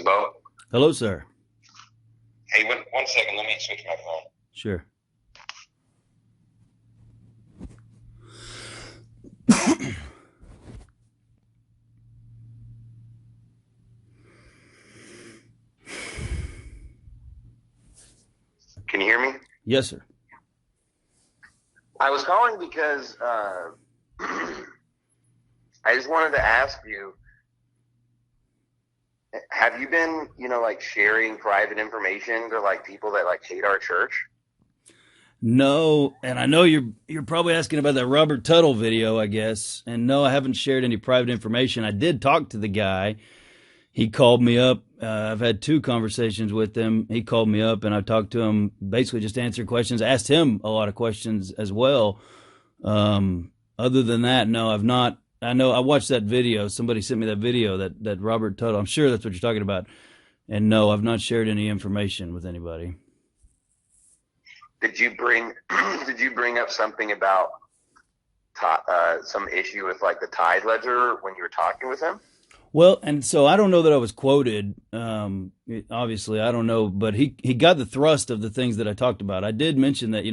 Bo. Hello, sir. Hey, one second. Let me switch my phone. Sure. Can you hear me? Yes, sir. I was calling because I just wanted to ask you, have you been, like sharing private information to like people that like hate our church? No, and I know you're probably asking about that Robert Tuttle video, I guess. And no, I haven't shared any private information. I did talk to the guy. He called me up. I've had 2 conversations with him. He called me up, and I talked to him, basically just answered questions. Asked him a lot of questions as well. Other than that, no, I've not. I know I watched that video. Somebody sent me that video that Robert Tuttle. I'm sure that's what you're talking about. And no, I've not shared any information with anybody. Did you bring up something about some issue with like the tithe ledger when you were talking with him? Well, and so I don't know that I was quoted. Obviously, I don't know, but he got the thrust of the things that I talked about. I did mention that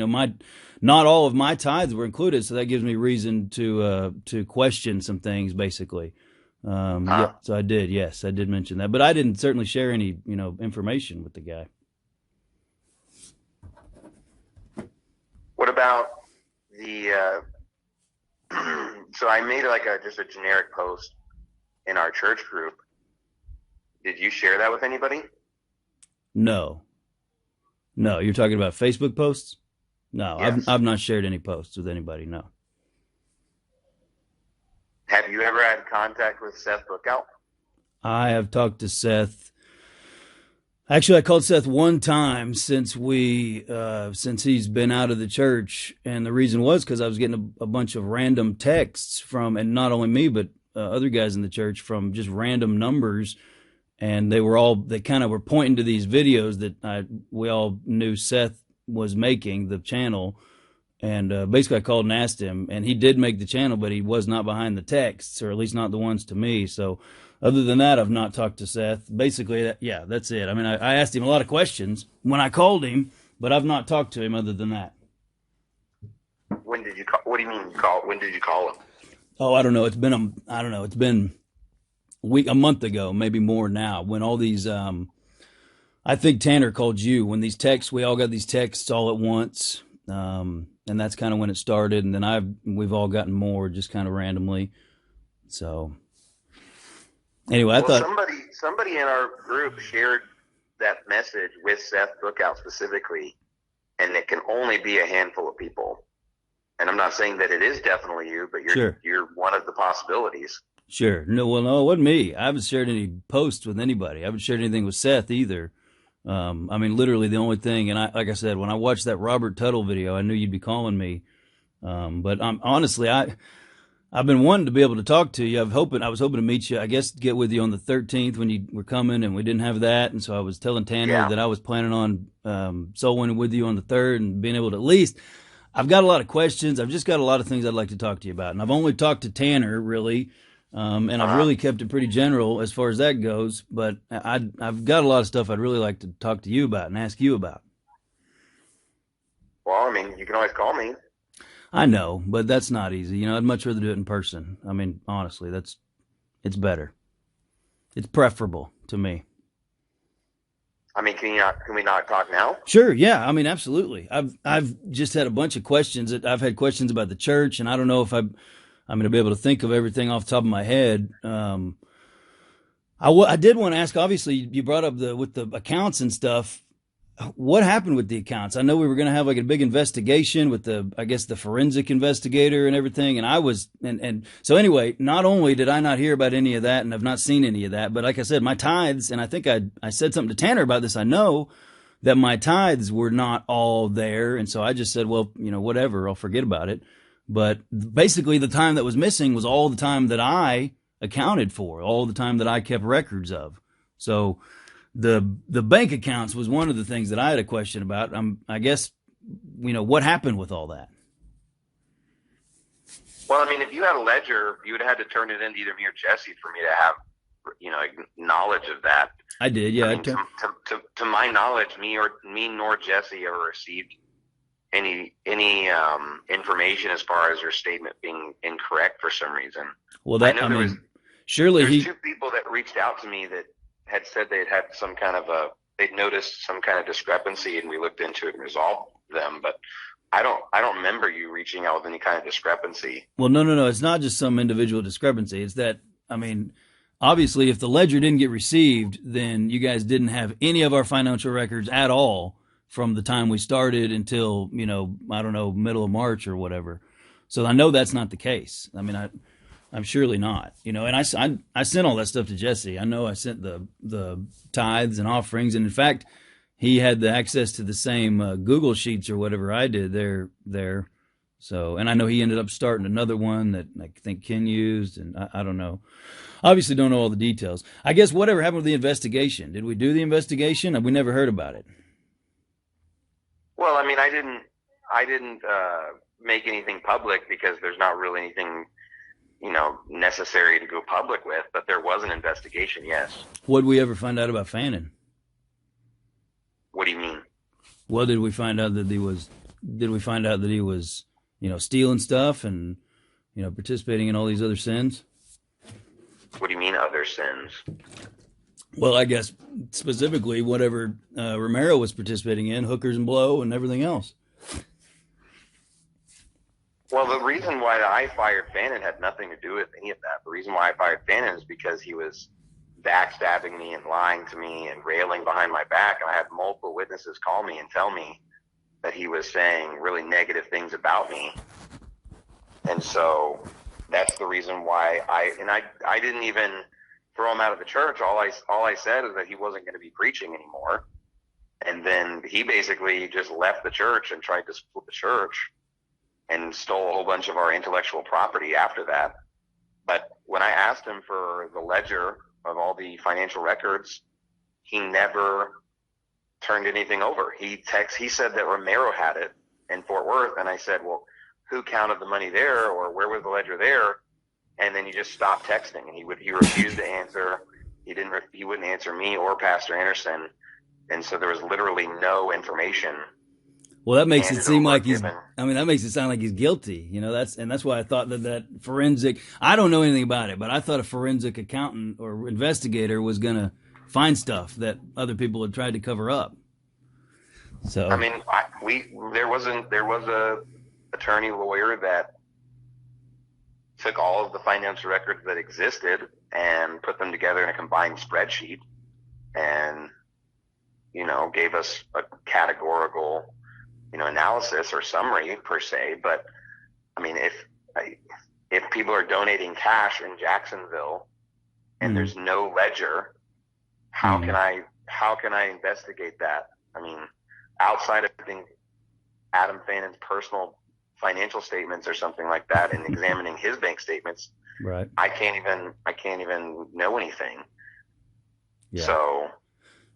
not all of my tithes were included, so that gives me reason to question some things, basically. Yeah, so I did. Yes, I did mention that, but I didn't certainly share any information with the guy. What about the? So I made like just a generic post in our church group. Did you share that with anybody? No, you're talking about Facebook posts? No, yes. I've not shared any posts with anybody, no. Have you ever had contact with Seth Bookout? I have talked to Seth. Actually, I called Seth one time since he's been out of the church, and the reason was because I was getting a bunch of random texts from, and not only me, but other guys in the church, from just random numbers, and they kind of were pointing to these videos that we all knew Seth was making, the channel, and basically I called and asked him, and he did make the channel, but he was not behind the texts, or at least not the ones to me. So other than that, I've not talked to Seth. Basically, that's it. I mean, I asked him a lot of questions when I called him, but I've not talked to him other than that. When did you call? What do you mean call? When did you call him? Oh, I don't know. It's been a month ago, maybe more now, when all these, I think Tanner called you, when we all got these texts all at once. And that's kind of when it started. And then we've all gotten more just kind of randomly. So anyway, I thought somebody in our group shared that message with Seth Bookout specifically, and it can only be a handful of people. And I'm not saying that it is definitely you, but you're one of the possibilities. Sure. No, it wasn't me. I haven't shared any posts with anybody. I haven't shared anything with Seth either. I mean, literally the only thing, and like I said, when I watched that Robert Tuttle video, I knew you'd be calling me. But honestly, I've been wanting to be able to talk to you. I was hoping to meet you, I guess, get with you on the 13th when you were coming, and we didn't have that. And so I was telling Tanner that I was planning on soul winning with you on the 3rd and being able to at least. I've got a lot of questions. I've just got a lot of things I'd like to talk to you about. And I've only talked to Tanner, really, and I've really kept it pretty general as far as that goes. But I've got a lot of stuff I'd really like to talk to you about and ask you about. Well, I mean, you can always call me. I know, but that's not easy. I'd much rather do it in person. I mean, honestly, it's better. It's preferable to me. I mean, can we not talk now? Sure. Yeah. I mean, absolutely. I've just had a bunch of questions. I've had questions about the church, and I don't know if I'm going to be able to think of everything off the top of my head. I did want to ask, obviously you brought up with the accounts and stuff. What happened with the accounts? I know we were going to have like a big investigation with the forensic investigator and everything. And so anyway, not only did I not hear about any of that and have not seen any of that, but like I said, my tithes, and I think I said something to Tanner about this. I know that my tithes were not all there. And so I just said, well, whatever, I'll forget about it. But basically the time that was missing was all the time that I accounted for, all the time that I kept records of. So the bank accounts was one of the things that I had a question about. I guess, what happened with all that? Well, I mean, if you had a ledger, you would have had to turn it into either me or Jesse for me to have knowledge of that. I did, yeah. I mean, to my knowledge, me nor Jesse ever received any information as far as her statement being incorrect for some reason. Well, there's two people that reached out to me that had said they'd noticed some kind of discrepancy, and we looked into it and resolved them. But I don't remember you reaching out with any kind of discrepancy. Well, no. It's not just some individual discrepancy. It's that, obviously, if the ledger didn't get received, then you guys didn't have any of our financial records at all from the time we started until, middle of March or whatever. So I know that's not the case. I'm surely not, and I sent all that stuff to Jesse. I know I sent the tithes and offerings. And in fact, he had the access to the same Google Sheets or whatever I did there. So, and I know he ended up starting another one that I think Ken used, and I don't know. Obviously don't know all the details. I guess whatever happened with the investigation. Did we do the investigation? We never heard about it. Well, I didn't make anything public because there's not really anything, necessary to go public with, but there was an investigation, yes. What did we ever find out about Fannin? What do you mean? Well, did we find out that he was stealing stuff and, participating in all these other sins? What do you mean other sins? Well, I guess specifically whatever Romero was participating in, hookers and blow and everything else. Well, the reason why I fired Fannin had nothing to do with any of that. The reason why I fired Fannin is because he was backstabbing me and lying to me and railing behind my back. And I had multiple witnesses call me and tell me that he was saying really negative things about me. And so that's the reason why I didn't even throw him out of the church. All I said is that he wasn't going to be preaching anymore. And then he basically just left the church and tried to split the church and stole a whole bunch of our intellectual property after that. But when I asked him for the ledger of all the financial records, he never turned anything over. He said that Romero had it in Fort Worth, and I said, well, who counted the money there, or where was the ledger there? And then he just stopped texting, and he refused to answer. He wouldn't answer me or Pastor Anderson, and so there was literally no information. Well, that makes it seem like that makes it sound like he's guilty. That's why I thought that forensic, I don't know anything about it, but I thought a forensic accountant or investigator was going to find stuff that other people had tried to cover up. So, there was a attorney lawyer that took all of the financial records that existed and put them together in a combined spreadsheet and, gave us a categorical analysis or summary per se. But if people are donating cash in Jacksonville and there's no ledger, how can I investigate that? Outside of Adam Fannin's personal financial statements or something like that and examining his bank statements, right? I can't even know anything. Yeah. So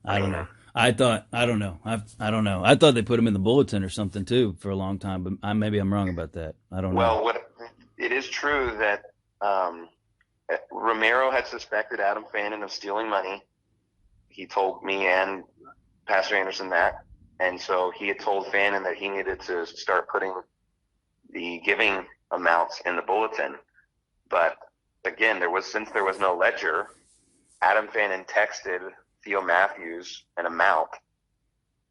I don't know. I don't know. I thought they put him in the bulletin or something too for a long time, but maybe I'm wrong about that. I don't know. Well, it is true that Romero had suspected Adam Fannin of stealing money. He told me and Pastor Anderson that, and so he had told Fannin that he needed to start putting the giving amounts in the bulletin. But again, since there was no ledger, Adam Fannin texted Theo Matthews an amount,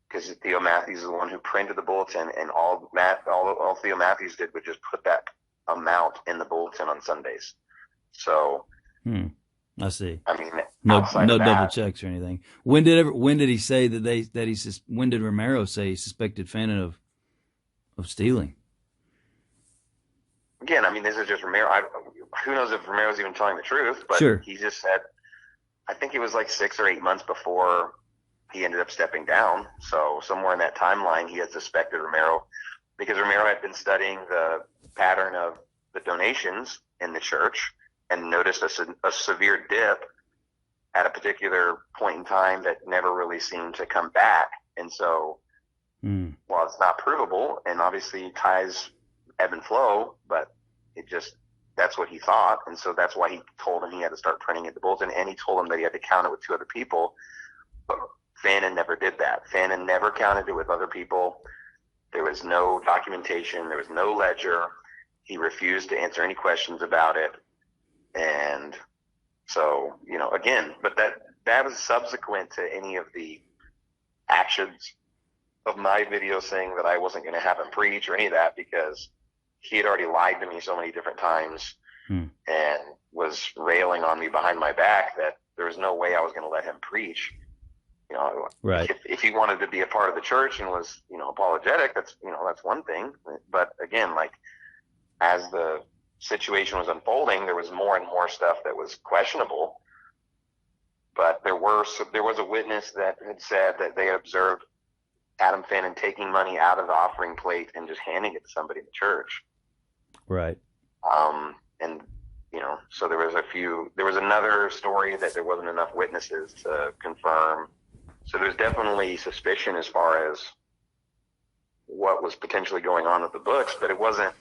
because Theo Matthews is the one who printed the bulletin, and all Theo Matthews did was just put that amount in the bulletin on Sundays. So, I see. No double checks or anything. When did he say when did Romero say he suspected Fannin of stealing? Again, this is just Romero. Who knows if Romero's even telling the truth? But sure. He just said, I think it was like 6 or 8 months before he ended up stepping down. So somewhere in that timeline, he had suspected Romero, because Romero had been studying the pattern of the donations in the church and noticed a severe dip at a particular point in time that never really seemed to come back. And so, while it's not provable, and obviously ties ebb and flow, but it just that's what he thought. And so that's why he told him he had to start printing at the bulletin, and he told him that he had to count it with 2 other people. But Fannin never did that. Fannin never counted it with other people. There was no documentation. There was no ledger. He refused to answer any questions about it. And so, again, but that was subsequent to any of the actions of my video saying that I wasn't going to have him preach or any of that, because he had already lied to me so many different times and was railing on me behind my back that there was no way I was going to let him preach. Right. If he wanted to be a part of the church and was, apologetic, that's one thing. But again, like, as the situation was unfolding, there was more and more stuff that was questionable. But there was a witness that had said that they observed Adam Fannin taking money out of the offering plate and just handing it to somebody in the church. Right. And, so there was another story that there wasn't enough witnesses to confirm. So there's definitely suspicion as far as what was potentially going on with the books, but it wasn't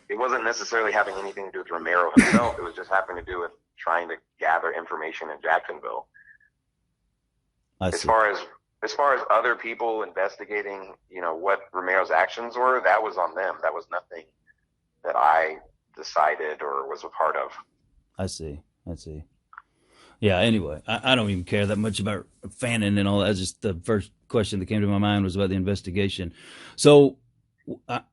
necessarily having anything to do with Romero himself. It was just having to do with trying to gather information in Jacksonville. As far as other people investigating, what Romero's actions were, that was on them. That was nothing that I decided or was a part of. I see. Yeah, anyway, I don't even care that much about Fannin and all that. Just the first question that came to my mind was about the investigation. So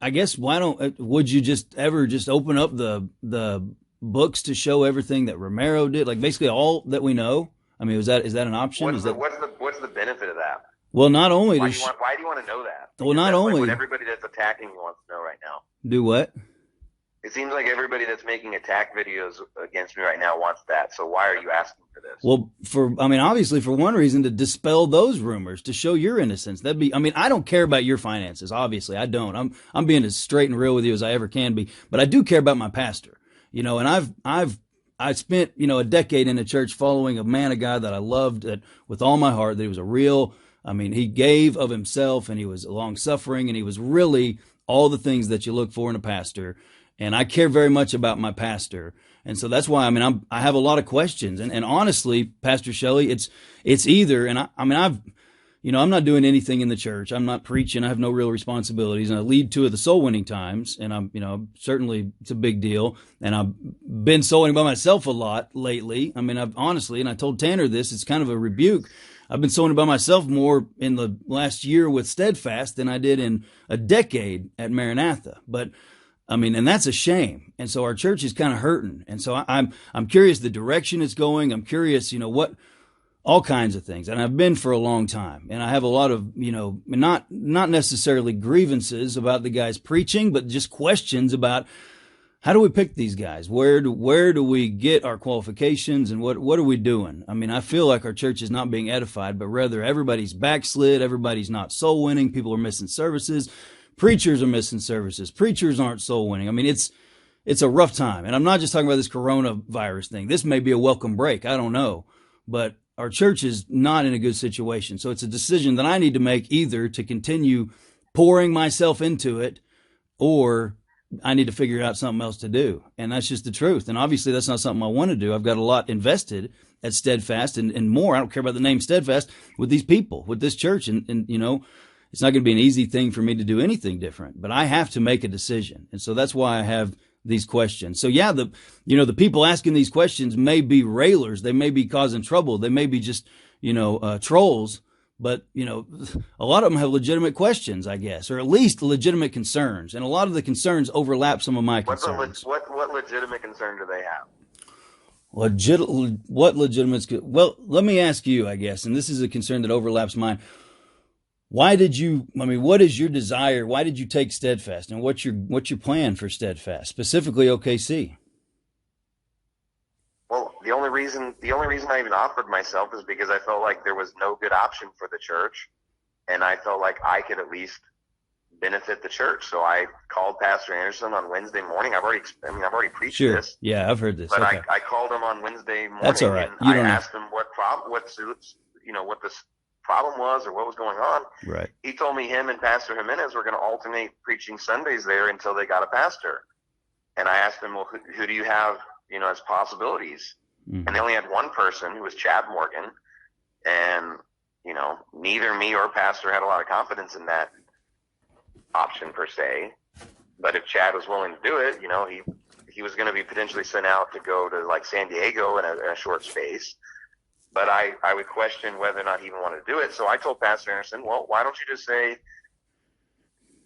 I guess would you just open up the books to show everything that Romero did? Like basically all that we know? I mean, is that an option? What's the benefit of that? Well, not only why do you want to know that? Well, not only what everybody that's attacking you wants to know right now. Do what? It seems like everybody that's making attack videos against me right now wants that. So why are you asking for this? Well, obviously for one reason, to dispel those rumors, to show your innocence. I don't care about your finances. Obviously, I don't. I'm being as straight and real with you as I ever can be, but I do care about my pastor, and I spent, a decade in a church following a man of God that I loved with all my heart, that he was he gave of himself, and he was long suffering, and he was really all the things that you look for in a pastor. And I care very much about my pastor. And so that's why, I have a lot of questions. And honestly, Pastor Shelley, it's either, and I'm not doing anything in the church. I'm not preaching. I have no real responsibilities. And I lead 2 of the soul winning times. And certainly it's a big deal. And I've been soul winning by myself a lot lately. I've honestly, and I told Tanner this, it's kind of a rebuke. I've been soul winning by myself more in the last year with Stedfast than I did in a decade at Maranatha. But and that's a shame. And so our church is kind of hurting. And so I'm curious the direction it's going. I'm curious, what all kinds of things. And I've been for a long time. And I have a lot of, not necessarily grievances about the guys preaching, but just questions about how do we pick these guys? Where do we get our qualifications, and what are we doing? I feel like our church is not being edified, but rather everybody's backslid. Everybody's not soul winning. People are missing services. Preachers are missing services. Preachers aren't soul winning. It's a rough time. And I'm not just talking about this coronavirus thing. This may be a welcome break. I don't know. But our church is not in a good situation. So it's a decision that I need to make, either to continue pouring myself into it, or I need to figure out something else to do. And that's just the truth. And obviously that's not something I want to do. I've got a lot invested at Stedfast and more. I don't care about the name Stedfast with these people, with this church. And it's not going to be an easy thing for me to do anything different, but I have to make a decision. And so that's why I have these questions. So yeah, the people asking these questions may be railers. They may be causing trouble. They may be just, trolls, but a lot of them have legitimate questions, I guess, or at least legitimate concerns. And a lot of the concerns overlap some of my concerns. What legitimate concern do they have? What legitimate? Well, let me ask you, I guess, and this is a concern that overlaps mine. What is your desire? Why did you take Stedfast, and what's your plan for Stedfast, specifically OKC? Well, the only reason I even offered myself is because I felt like there was no good option for the church, and I felt like I could at least benefit the church. So I called Pastor Anderson on Wednesday morning. I've already preached this. Yeah, I've heard this. But okay. I called him on Wednesday morning. That's all right. And I asked him what this problem was or what was going on. Right. He told me him and Pastor Jimenez were going to alternate preaching Sundays there until they got a pastor. And I asked him, well, who do you have as possibilities. Mm-hmm. And they only had one person, who was Chad Morgan. And, neither me or pastor had a lot of confidence in that option per se. But if Chad was willing to do it, he was going to be potentially sent out to go to like San Diego in a short space. But I would question whether or not he even wanted to do it. So I told Pastor Anderson, well, why don't you just say,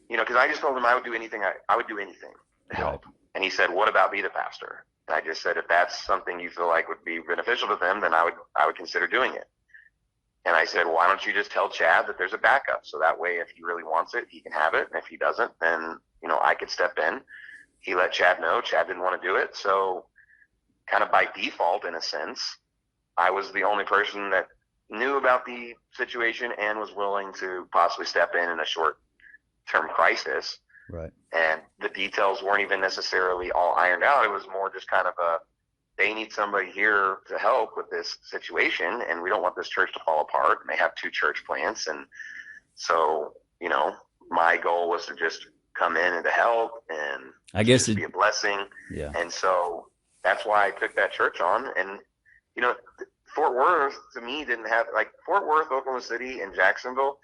because I just told him I would do anything. I would do anything to help. And he said, what about be the pastor? And I just said, if that's something you feel like would be beneficial to them, then I would consider doing it. And I said, why don't you just tell Chad that there's a backup? So that way, if he really wants it, he can have it. And if he doesn't, then, I could step in. He let Chad know. Chad didn't want to do it. So kind of by default, in a sense, I was the only person that knew about the situation and was willing to possibly step in a short-term crisis. Right. And the details weren't even necessarily all ironed out. It was more just kind of they need somebody here to help with this situation, and we don't want this church to fall apart. And they have 2 church plants. And so, my goal was to just come in and to help and I guess be a blessing. Yeah. And so that's why I took that church on. And, Fort Worth to me didn't have Fort Worth, Oklahoma City, and Jacksonville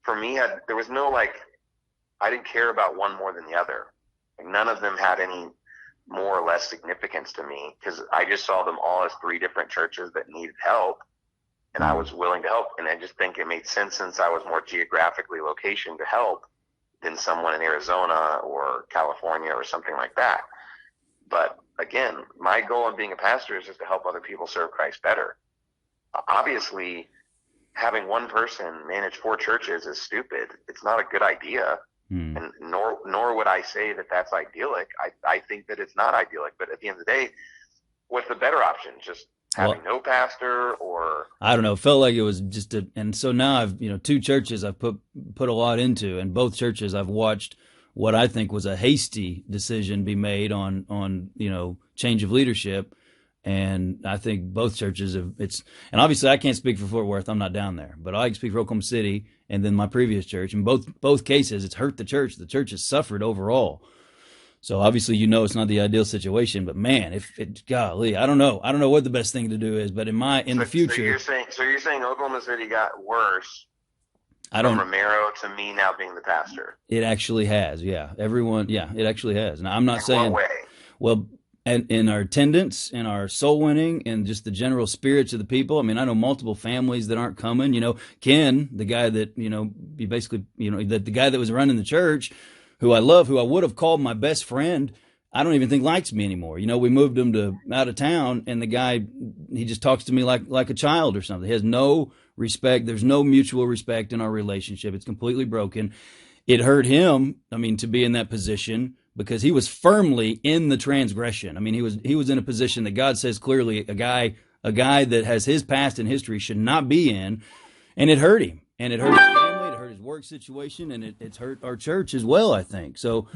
for me there was no I didn't care about one more than the other. None of them had any more or less significance to me because I just saw them all as 3 different churches that needed help, and I was willing to help. And I just think it made sense since I was more geographically located to help than someone in Arizona or California or something like that. But again, my goal in being a pastor is just to help other people serve Christ better. Obviously, having one person manage 4 churches is stupid. It's not a good idea. And nor would I say that that's idyllic. I think that it's not idyllic. But at the end of the day, what's the better option? Just having no pastor, or I don't know. It felt like it was just and so now I've 2 churches I've put a lot into, and both churches I've watched what I think was a hasty decision be made on change of leadership. And I think both churches and obviously I can't speak for Fort Worth. I'm not down there, but I can speak for Oklahoma City and then my previous church. In both cases, it's hurt the church. The church has suffered overall. So obviously, it's not the ideal situation, but man, golly, I don't know what the best thing to do is, but in the future. So you're saying Oklahoma City got worse from Romero to me now being the pastor? It actually has. Yeah. It actually has. Now I'm not saying, what way? Well, and in our attendance, in our soul winning, and just the general spirits of the people. I mean, I know multiple families that aren't coming. Ken, the guy that, the guy that was running the church, who I love, who I would have called my best friend, I don't even think likes me anymore. We moved him to out of town, and the guy, he just talks to me like a child or something. He has no respect. There's no mutual respect in our relationship. It's completely broken. It hurt him, to be in that position, because he was firmly in the transgression. He was in a position that God says clearly a guy that has his past and history should not be in, and it hurt him, and it hurt his family, it hurt his work situation, and it's hurt our church as well, I think. So,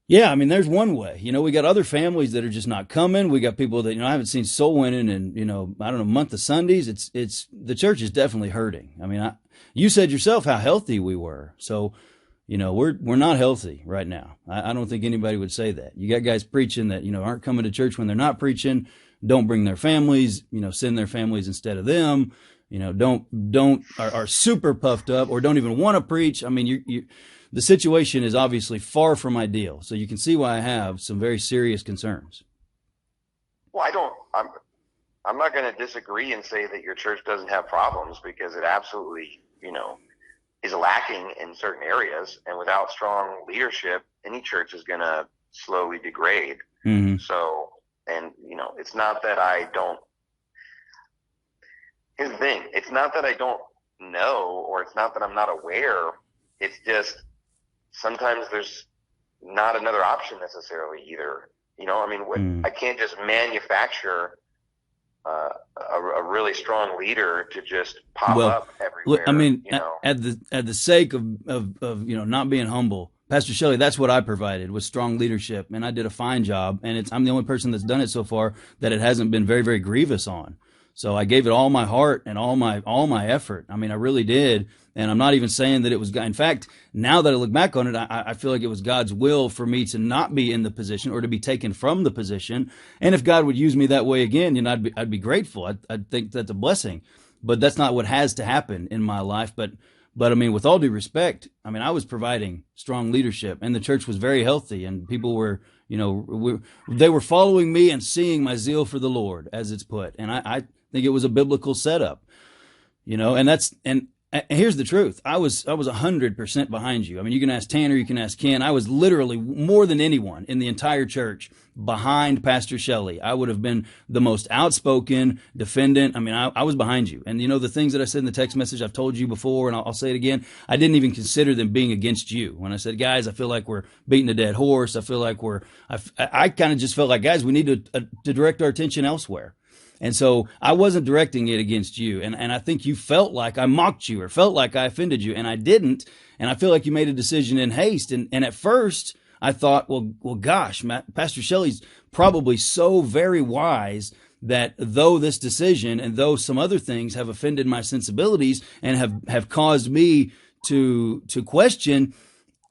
yeah, there's one way. We got other families that are just not coming. We got people that I haven't seen soul winning in I don't know, month of Sundays. It's the church is definitely hurting. You said yourself how healthy we were, so. We're not healthy right now. I don't think anybody would say that. You got guys preaching that, aren't coming to church when they're not preaching, don't bring their families, send their families instead of them, are super puffed up or don't even want to preach. The situation is obviously far from ideal. So you can see why I have some very serious concerns. Well, I'm not going to disagree and say that your church doesn't have problems, because it absolutely, is lacking in certain areas, and without strong leadership, any church is going to slowly degrade. Mm-hmm. So, and it's not that I don't. Here's the thing: it's not that I don't know, or it's not that I'm not aware. It's just sometimes there's not another option necessarily either. I can't just manufacture a really strong leader to just pop up everywhere. Look, at the sake of not being humble, Pastor Shelley, that's what I provided, was strong leadership, and I did a fine job. And I'm the only person that's done it so far that it hasn't been very, very grievous on. So I gave it all my heart and all my effort. I mean, I really did. And I'm not even saying that it was God. In fact, now that I look back on it, I feel like it was God's will for me to not be in the position or to be taken from the position. And if God would use me that way again, you know, I'd be grateful. I'd think that's a blessing, but that's not what has to happen in my life. But I mean, with all due respect, I mean, I was providing strong leadership and the church was very healthy and people were, you know, they were following me and seeing my zeal for the Lord, as it's put. And I think it was a biblical setup, you know, and here's the truth. I was 100% behind you. I mean, you can ask Tanner, you can ask Ken. I was literally more than anyone in the entire church behind Pastor Shelley. I would have been the most outspoken defendant. I mean, I was behind you. And you know, the things that I said in the text message, I've told you before, and I'll say it again. I didn't even consider them being against you. When I said, guys, I feel like we're beating a dead horse. I feel like I kind of just felt like, guys, we need to direct our attention elsewhere. And so I wasn't directing it against you. And I think you felt like I mocked you or felt like I offended you. And I didn't. And I feel like you made a decision in haste. And at first I thought, well, gosh, Pastor Shelley's probably so very wise that though this decision and though some other things have offended my sensibilities and have caused me to question,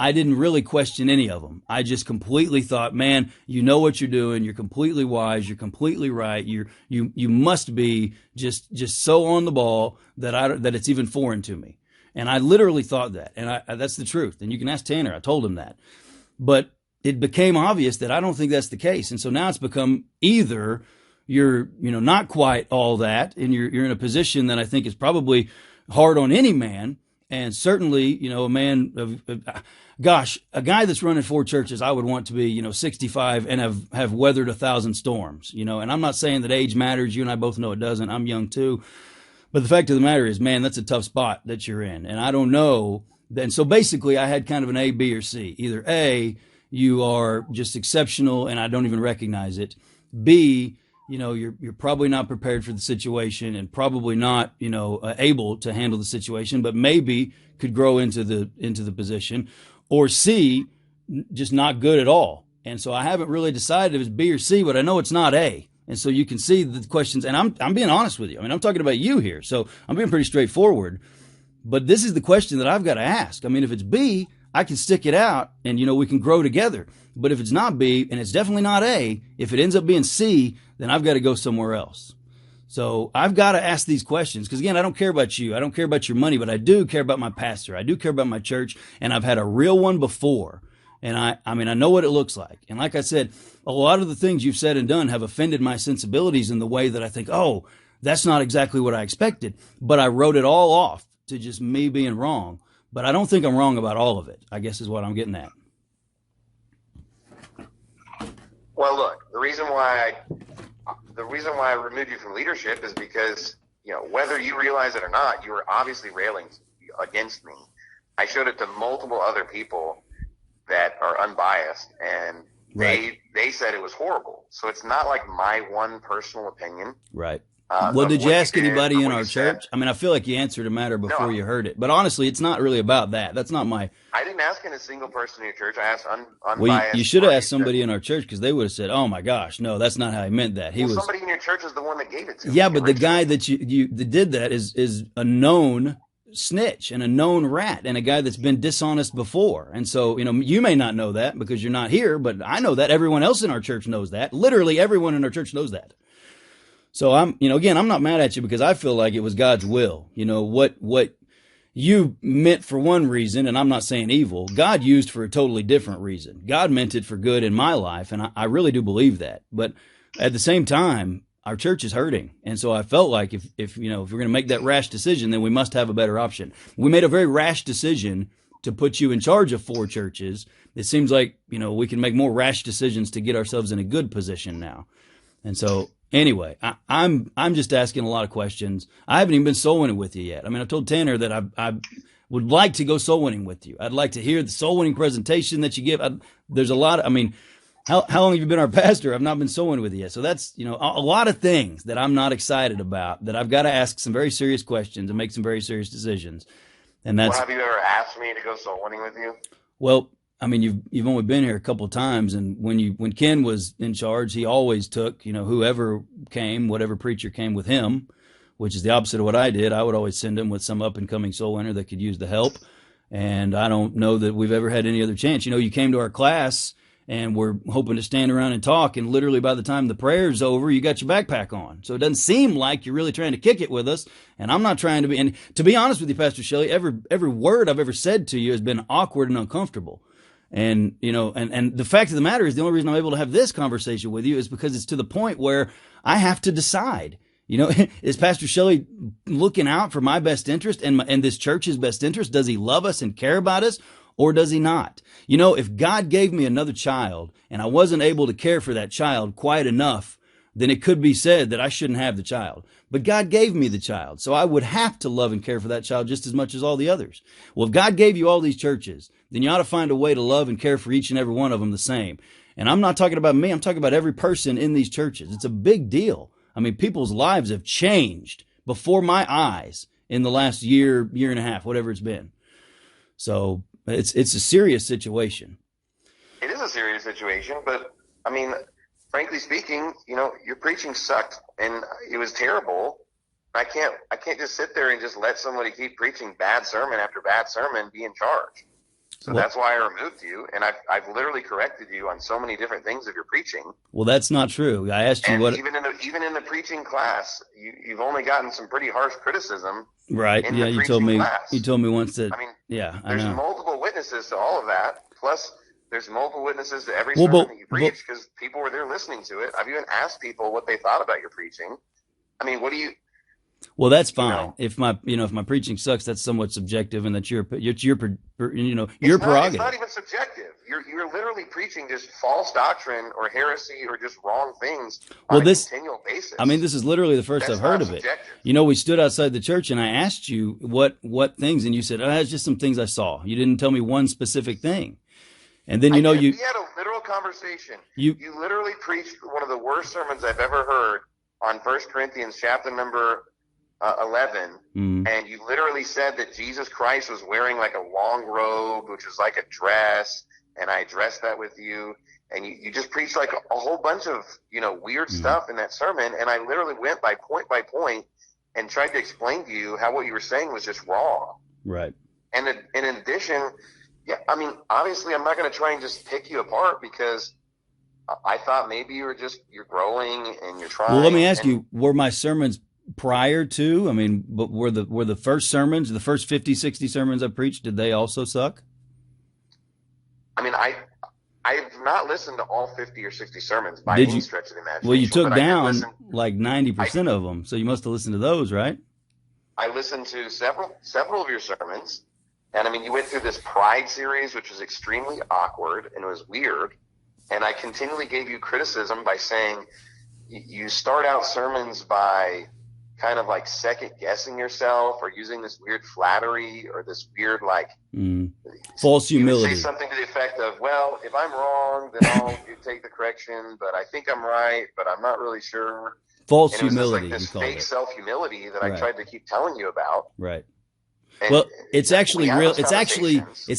I didn't really question any of them. I just completely thought, man, you know what you're doing. You're completely wise. You're completely right. You must be just so on the ball that it's even foreign to me. And I literally thought that. And that's the truth. And you can ask Tanner. I told him that. But it became obvious that I don't think that's the case. And so now it's become either you're, you know, not quite all that and you're in a position that I think is probably hard on any man. And certainly, you know, a man of a guy that's running 4 churches, I would want to be, you know, 65 and have weathered 1,000 storms, you know, and I'm not saying that age matters. You and I both know it doesn't. I'm young too. But the fact of the matter is, man, that's a tough spot that you're in. And I don't know. And so basically I had kind of an A, B, or C. Either A, you are just exceptional and I don't even recognize it. B, you know, you're probably not prepared for the situation and probably not, you know, able to handle the situation, but maybe could grow into the position. Or C, just not good at all. And so I haven't really decided if it's B or C, but I know it's not A. And so you can see the questions, and I'm being honest with you. I mean, I'm talking about you here, so I'm being pretty straightforward. But this is the question that I've got to ask. I mean, if it's B, I can stick it out and, you know, we can grow together. But if it's not B and it's definitely not A, if it ends up being C, then I've got to go somewhere else. So I've got to ask these questions because, again, I don't care about you. I don't care about your money, but I do care about my pastor. I do care about my church, and I've had a real one before. And I mean, I know what it looks like. And like I said, a lot of the things you've said and done have offended my sensibilities in the way that I think, oh, that's not exactly what I expected. But I wrote it all off to just me being wrong. But I don't think I'm wrong about all of it, I guess is what I'm getting at. Well, look, the reason why I removed you from leadership is because, you know, whether you realize it or not, you were obviously railing against me. I showed it to multiple other people that are unbiased, and right. they said it was horrible. So it's not like my one personal opinion. Right. Well, did you ask anybody in our church? I mean, I feel like you answered a matter before you heard it. But honestly, it's not really about that. That's not my... I didn't ask in a single person in your church. I asked unbiased... Well, you should have asked somebody in our church because they would have said, oh my gosh, no, that's not how he meant that. Somebody in your church is the one that gave it to me. Yeah, but the guy that that did that is a known snitch and a known rat and a guy that's been dishonest before. And so, you know, you may not know that because you're not here, but I know that. Everyone else in our church knows that. Literally everyone in our church knows that. So I'm not mad at you because I feel like it was God's will. You know, what you meant for one reason, and I'm not saying evil, God used for a totally different reason. God meant it for good in my life, and I really do believe that. But at the same time, our church is hurting. And so I felt like if we're going to make that rash decision, then we must have a better option. We made a very rash decision to put you in charge of 4 churches. It seems like, you know, we can make more rash decisions to get ourselves in a good position now. And so anyway, I'm just asking a lot of questions. I haven't even been soul winning with you yet. I mean, I told Tanner that I would like to go soul winning with you. I'd like to hear the soul winning presentation that you give. There's a lot. How long have you been our pastor? I've not been soul winning with you yet. So that's, you know, a lot of things that I'm not excited about, that I've got to ask some very serious questions and make some very serious decisions. And that's... Well, have you ever asked me to go soul winning with you? Well, I mean, you've only been here a couple of times, and when Ken was in charge, he always took, whoever came, whatever preacher came with him, which is the opposite of what I did. I would always send him with some up and coming soul winner that could use the help. And I don't know that we've ever had any other chance. You came to our class and we're hoping to stand around and talk, and literally by the time the prayer's over, you got your backpack on. So it doesn't seem like you're really trying to kick it with us, and I'm not trying to be. And to be honest with you, Pastor Shelley, every word I've ever said to you has been awkward and uncomfortable. And, and the fact of the matter is, the only reason I'm able to have this conversation with you is because it's to the point where I have to decide, is Pastor Shelley looking out for my best interest and this church's best interest? Does he love us and care about us? Or does he not? If God gave me another child and I wasn't able to care for that child quite enough, then it could be said that I shouldn't have the child. But God gave me the child, so I would have to love and care for that child just as much as all the others. Well, if God gave you all these churches, then you ought to find a way to love and care for each and every one of them the same. And I'm not talking about me. I'm talking about every person in these churches. It's a big deal. I mean, people's lives have changed before my eyes in the last year and a half, whatever it's been. So it's a serious situation. It is a serious situation, but I mean, frankly speaking, your preaching sucked and it was terrible. I can't just sit there and just let somebody keep preaching bad sermon after bad sermon be in charge. So that's why I removed you, and I've literally corrected you on so many different things of your preaching. Well, that's not true. I asked you what. Even in the preaching class, you've only gotten some pretty harsh criticism. Right. Yeah. You told me. Class. You told me once that. I mean, yeah. There's multiple witnesses to all of that. Plus, there's multiple witnesses to every sermon that you preach because people were there listening to it. I've even asked people what they thought about your preaching. I mean, what do you? Well, that's fine. If my preaching sucks, that's somewhat subjective, and that's your prerogative. It's not even subjective. You're literally preaching just false doctrine or heresy or just wrong things on a continual basis. I mean, this is literally the first I've heard of it. We stood outside the church, and I asked you what things, and you said, it's just some things I saw. You didn't tell me one specific thing. And then, we had a literal conversation. You literally preached one of the worst sermons I've ever heard on 1 Corinthians chapter number 11, and you literally said that Jesus Christ was wearing like a long robe, which was like a dress, and I addressed that with you, and you just preached like a whole bunch of, weird stuff in that sermon, and I literally went by point and tried to explain to you how what you were saying was just wrong. Right. And in addition, I mean, obviously I'm not going to try and just pick you apart because I thought maybe you're growing and you're trying. Well, let me ask you, were my sermons prior to, but were the first sermons, the first 50, 60 sermons I preached, did they also suck? I mean, I have not listened to all 50 or 60 sermons by any stretch of the imagination. Well, you took down like 90% of them, so you must have listened to those, right? I listened to several of your sermons, and I mean, you went through this Pride series, which was extremely awkward, and it was weird, and I continually gave you criticism by saying you start out sermons by kind of like second guessing yourself or using this weird flattery or this weird false humility. You say something to the effect of, well, if I'm wrong, then I'll take the correction, but I think I'm right, but I'm not really sure. False humility. This fake self-humility that I tried to keep telling you about. Right. Well, it's actually real. It's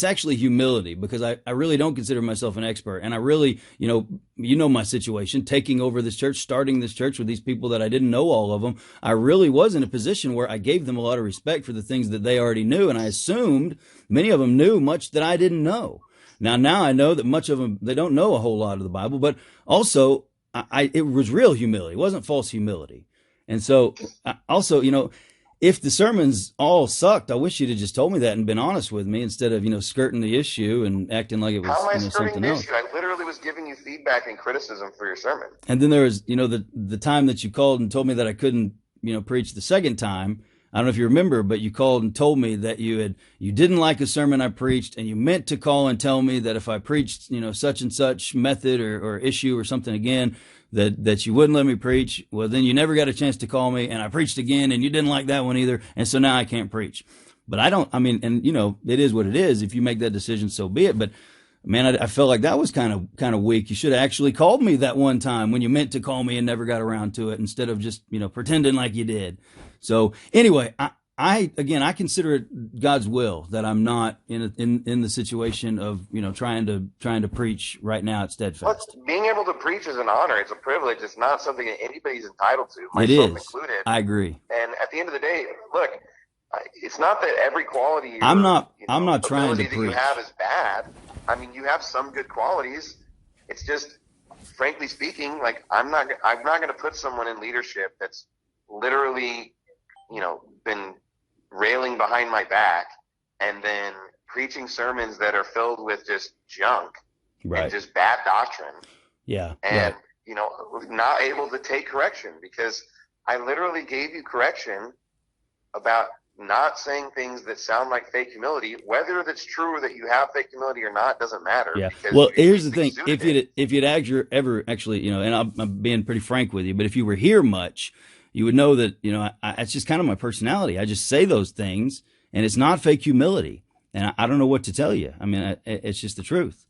actually humility, because I really don't consider myself an expert. And I really, my situation, taking over this church, starting this church with these people that I didn't know all of them. I really was in a position where I gave them a lot of respect for the things that they already knew. And I assumed many of them knew much that I didn't know. Now I know that much of them, they don't know a whole lot of the Bible, but also it was real humility. It wasn't false humility. And so also, if the sermons all sucked, I wish you'd have just told me that and been honest with me instead of, skirting the issue and acting like it was How am I skirting something the else. issue? I literally was giving you feedback and criticism for your sermon. And then there was, the time that you called and told me that I couldn't, preach the second time. I don't know if you remember, but you called and told me that you didn't like a sermon I preached, and you meant to call and tell me that if I preached, such and such method or issue or something again, that you wouldn't let me preach. Well, then you never got a chance to call me, and I preached again, and you didn't like that one either, and so now I can't preach. But it is what it is. If you make that decision, so be it. But man, I felt like that was kind of weak. You should have actually called me that one time when you meant to call me and never got around to it, instead of just pretending like you did. So anyway, I consider it God's will that I'm not in the situation of, trying to preach right now at Steadfast. Look, being able to preach is an honor. It's a privilege. It's not something that anybody's entitled to, It myself is. included. I agree. And at the end of the day, look, it's not that every quality I'm not trying to ability that preach. you have is bad. I mean, you have some good qualities. It's just, frankly speaking, like I'm not going to put someone in leadership that's literally, been railing behind my back and then preaching sermons that are filled with just junk and just bad doctrine. Yeah. And, not able to take correction, because I literally gave you correction about not saying things that sound like fake humility. Whether that's true or that you have fake humility or not doesn't matter. Yeah. Well, here's the thing: if you'd ever actually, and I'm being pretty frank with you, but if you were here much, you would know that it's just kind of my personality. I just say those things, and it's not fake humility, and I don't know what to tell you. I mean, it's just the truth.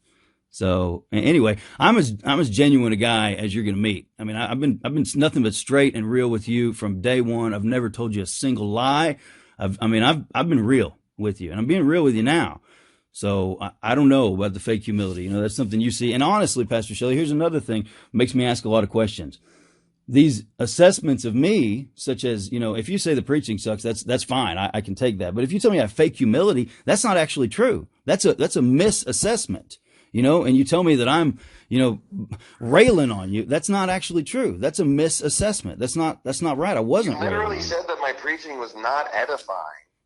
So anyway, I'm as genuine a guy as you're going to meet. I mean, I've been nothing but straight and real with you from day one. I've never told you a single lie. I've been real with you, and I'm being real with you now. So I don't know about the fake humility. That's something you see. And honestly, Pastor Shelley, here's another thing that makes me ask a lot of questions. These assessments of me, such as, if you say the preaching sucks, that's fine. I can take that. But if you tell me I have fake humility, that's not actually true. That's a misassessment, and you tell me that I'm, railing on you. That's not actually true. That's a misassessment. That's not right. I wasn't railing. You literally railing. said that my preaching was not edifying.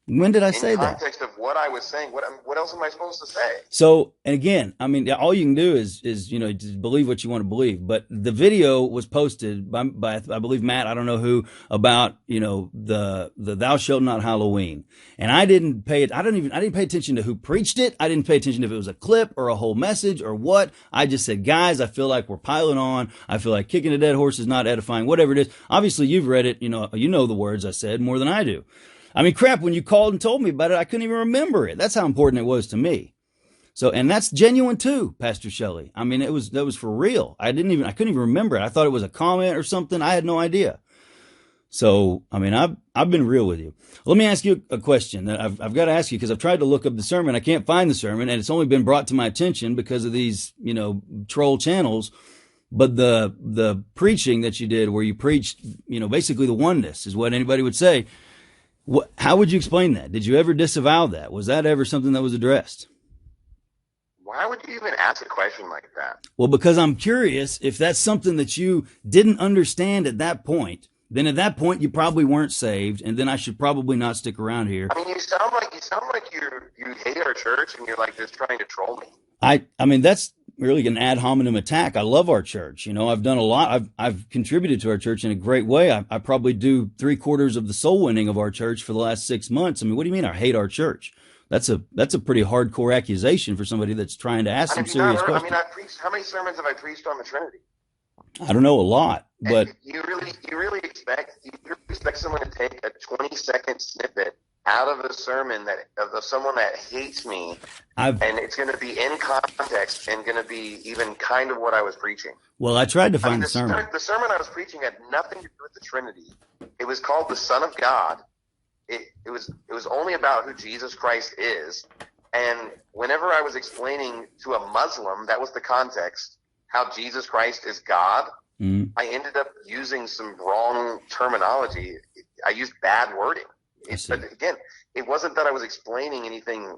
When did I say that? In context of what I was saying, what else am I supposed to say? So, and again, I mean, all you can do is just believe what you want to believe. But the video was posted by I believe Matt, I don't know who, about the Thou Shalt Not Halloween, and I didn't pay attention to who preached it. I didn't pay attention if it was a clip or a whole message or what. I just said, guys, I feel like we're piling on. I feel like kicking a dead horse is not edifying. Whatever it is. Obviously, you've read it. You know the words I said more than I do. I mean, crap, when you called and told me about it, I couldn't even remember it. That's how important it was to me. So, and that's genuine too, Pastor Shelley. I mean, that was for real. I couldn't even remember it. I thought it was a comment or something. I had no idea. So, I mean, I've been real with you. Let me ask you a question that I've got to ask you, because I've tried to look up the sermon. I can't find the sermon, and it's only been brought to my attention because of these, troll channels. But the preaching that you did, where you preached, basically the oneness is what anybody would say. How would you explain that? Did you ever disavow that? Was that ever something that was addressed? Why would you even ask a question like that? Well, because I'm curious if that's something that you didn't understand at that point. Then at that point you probably weren't saved, and then I should probably not stick around here. I mean, you sound like you hate our church, and you're like just trying to troll me. I mean, that's really an ad hominem attack. I love our church. I've done a lot. I've contributed to our church in a great way. I probably do 3/4 of the soul winning of our church for the last 6 months. I mean, what do you mean I hate our church? That's a pretty hardcore accusation for somebody that's trying to ask some serious questions. I mean, how many sermons have I preached on the Trinity? I don't know, a lot, but you really expect someone to take a 20-second snippet out of a sermon of someone that hates me, and it's going to be in context and going to be even kind of what I was preaching. Well, I tried to find the sermon. The sermon I was preaching had nothing to do with the Trinity. It was called The Son of God. It was only about who Jesus Christ is. And whenever I was explaining to a Muslim, that was the context, how Jesus Christ is God, I ended up using some wrong terminology. I used bad wording. But again, it wasn't that I was explaining anything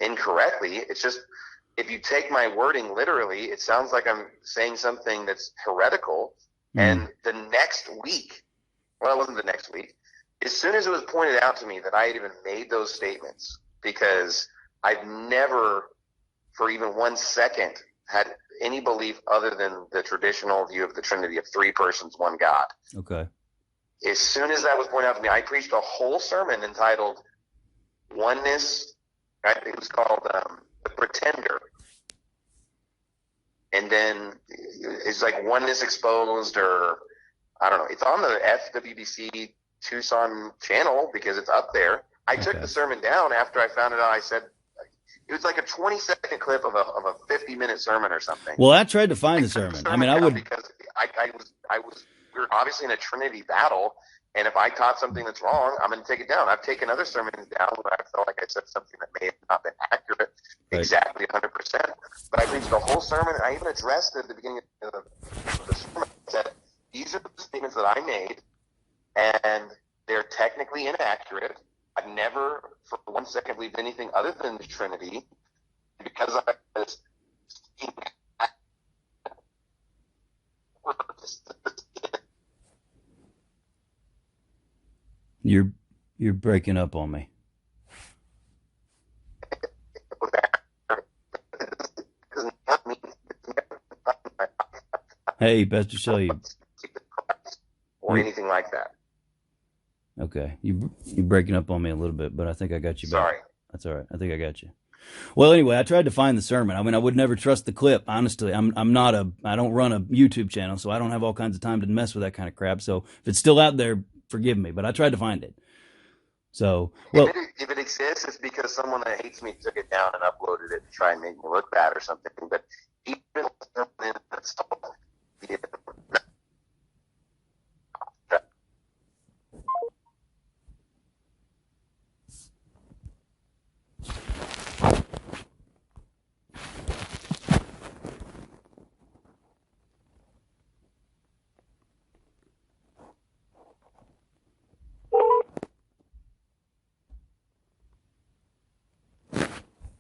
incorrectly. It's just, if you take my wording literally, it sounds like I'm saying something that's heretical. And the next week, well, it wasn't the next week, as soon as it was pointed out to me that I had even made those statements, because I've never, for even 1 second, had any belief other than the traditional view of the Trinity of 3 persons, 1 God. Okay. As soon as that was pointed out to me, I preached a whole sermon entitled Oneness. It was called The Pretender. And then it's like Oneness Exposed, or I don't know. It's on the FWBC Tucson channel because it's up there. I took the sermon down after I found it out. I said, it was like a 20-second clip of a 50-minute sermon or something. Well, I tried to find the sermon. I mean, I would, because we were obviously in a Trinity battle, And if I taught something that's wrong, I'm going to take it down. I've taken other sermons down where I felt like I said something that may have not been accurate exactly 100%. But I preached the whole sermon, and I even addressed it at the beginning of the sermon. I said, these are the statements that I made, and they're technically inaccurate. I've never for 1 second believed anything other than the Trinity, because I was You're breaking up on me. Hey, Pastor Shelley. Or anything like that. Okay. You're breaking up on me a little bit, but I think I got you back. Sorry. That's all right. I think I got you. Well, anyway, I tried to find the sermon. I mean, I would never trust the clip. Honestly, I don't run a YouTube channel, so I don't have all kinds of time to mess with that kind of crap. So if it's still out there, forgive me, but I tried to find it. So, well, if it exists, it's because someone that hates me took it down and uploaded it to try and make me look bad or something. But even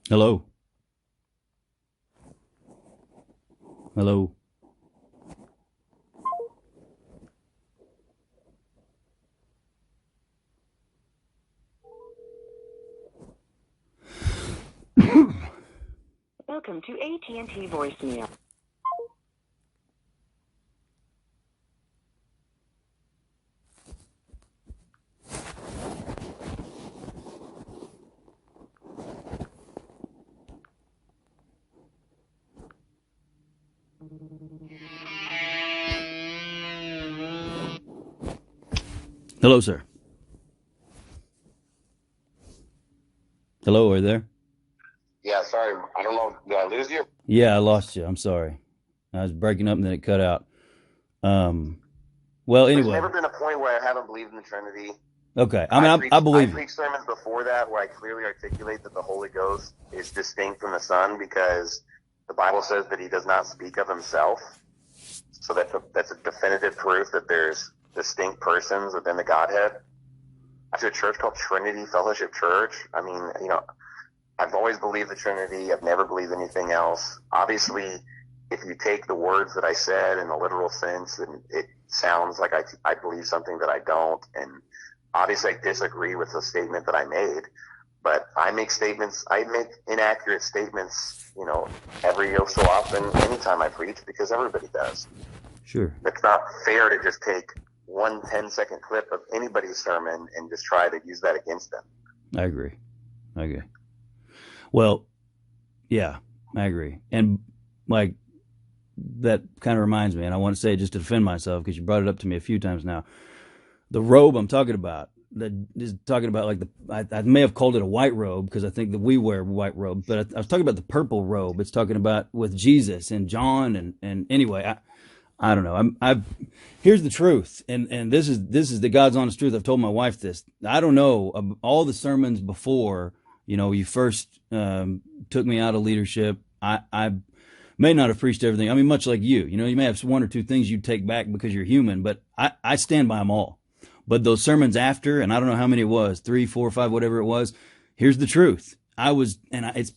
hello. Hello. Welcome to AT&T voicemail. Hello, sir. Hello, are you there? Yeah, sorry. I don't know. Did I lose you? Yeah, I lost you. I'm sorry. I was breaking up and then it cut out. Well, anyway. There's never been a point where I haven't believed in the Trinity. Okay. I believe I preached sermons before that where I clearly articulate that the Holy Ghost is distinct from the Son because the Bible says that he does not speak of himself. So that's a definitive proof that there's distinct persons within the Godhead. I have a church called Trinity Fellowship Church. I mean, you know, I've always believed the Trinity. I've never believed anything else. Obviously, if you take the words that I said in a literal sense, then it sounds like I believe something that I don't. And obviously, I disagree with the statement that I made. But I make inaccurate statements, you know, every so often, anytime I preach, because everybody does. Sure. It's not fair to just take 1 10-second clip of anybody's sermon and just try to use that against them. I agree. Well, yeah, I agree. And like, that kind of reminds me, and I want to say it just to defend myself because you brought it up to me a few times now. The robe I'm talking about, that is talking about like I may have called it a white robe because I think that we wear white robes, but I was talking about the purple robe. It's talking about with Jesus and John and anyway, I don't know. Here's the truth, and this is the God's honest truth. I've told my wife this. I don't know all the sermons before. You know, you first took me out of leadership. I may not have preached everything. I mean, much like you. You know, you may have one or two things you take back because you're human, but I stand by them all. But those sermons after, and I don't know how many it was, 3, 4, 5, whatever it was. Here's the truth. It's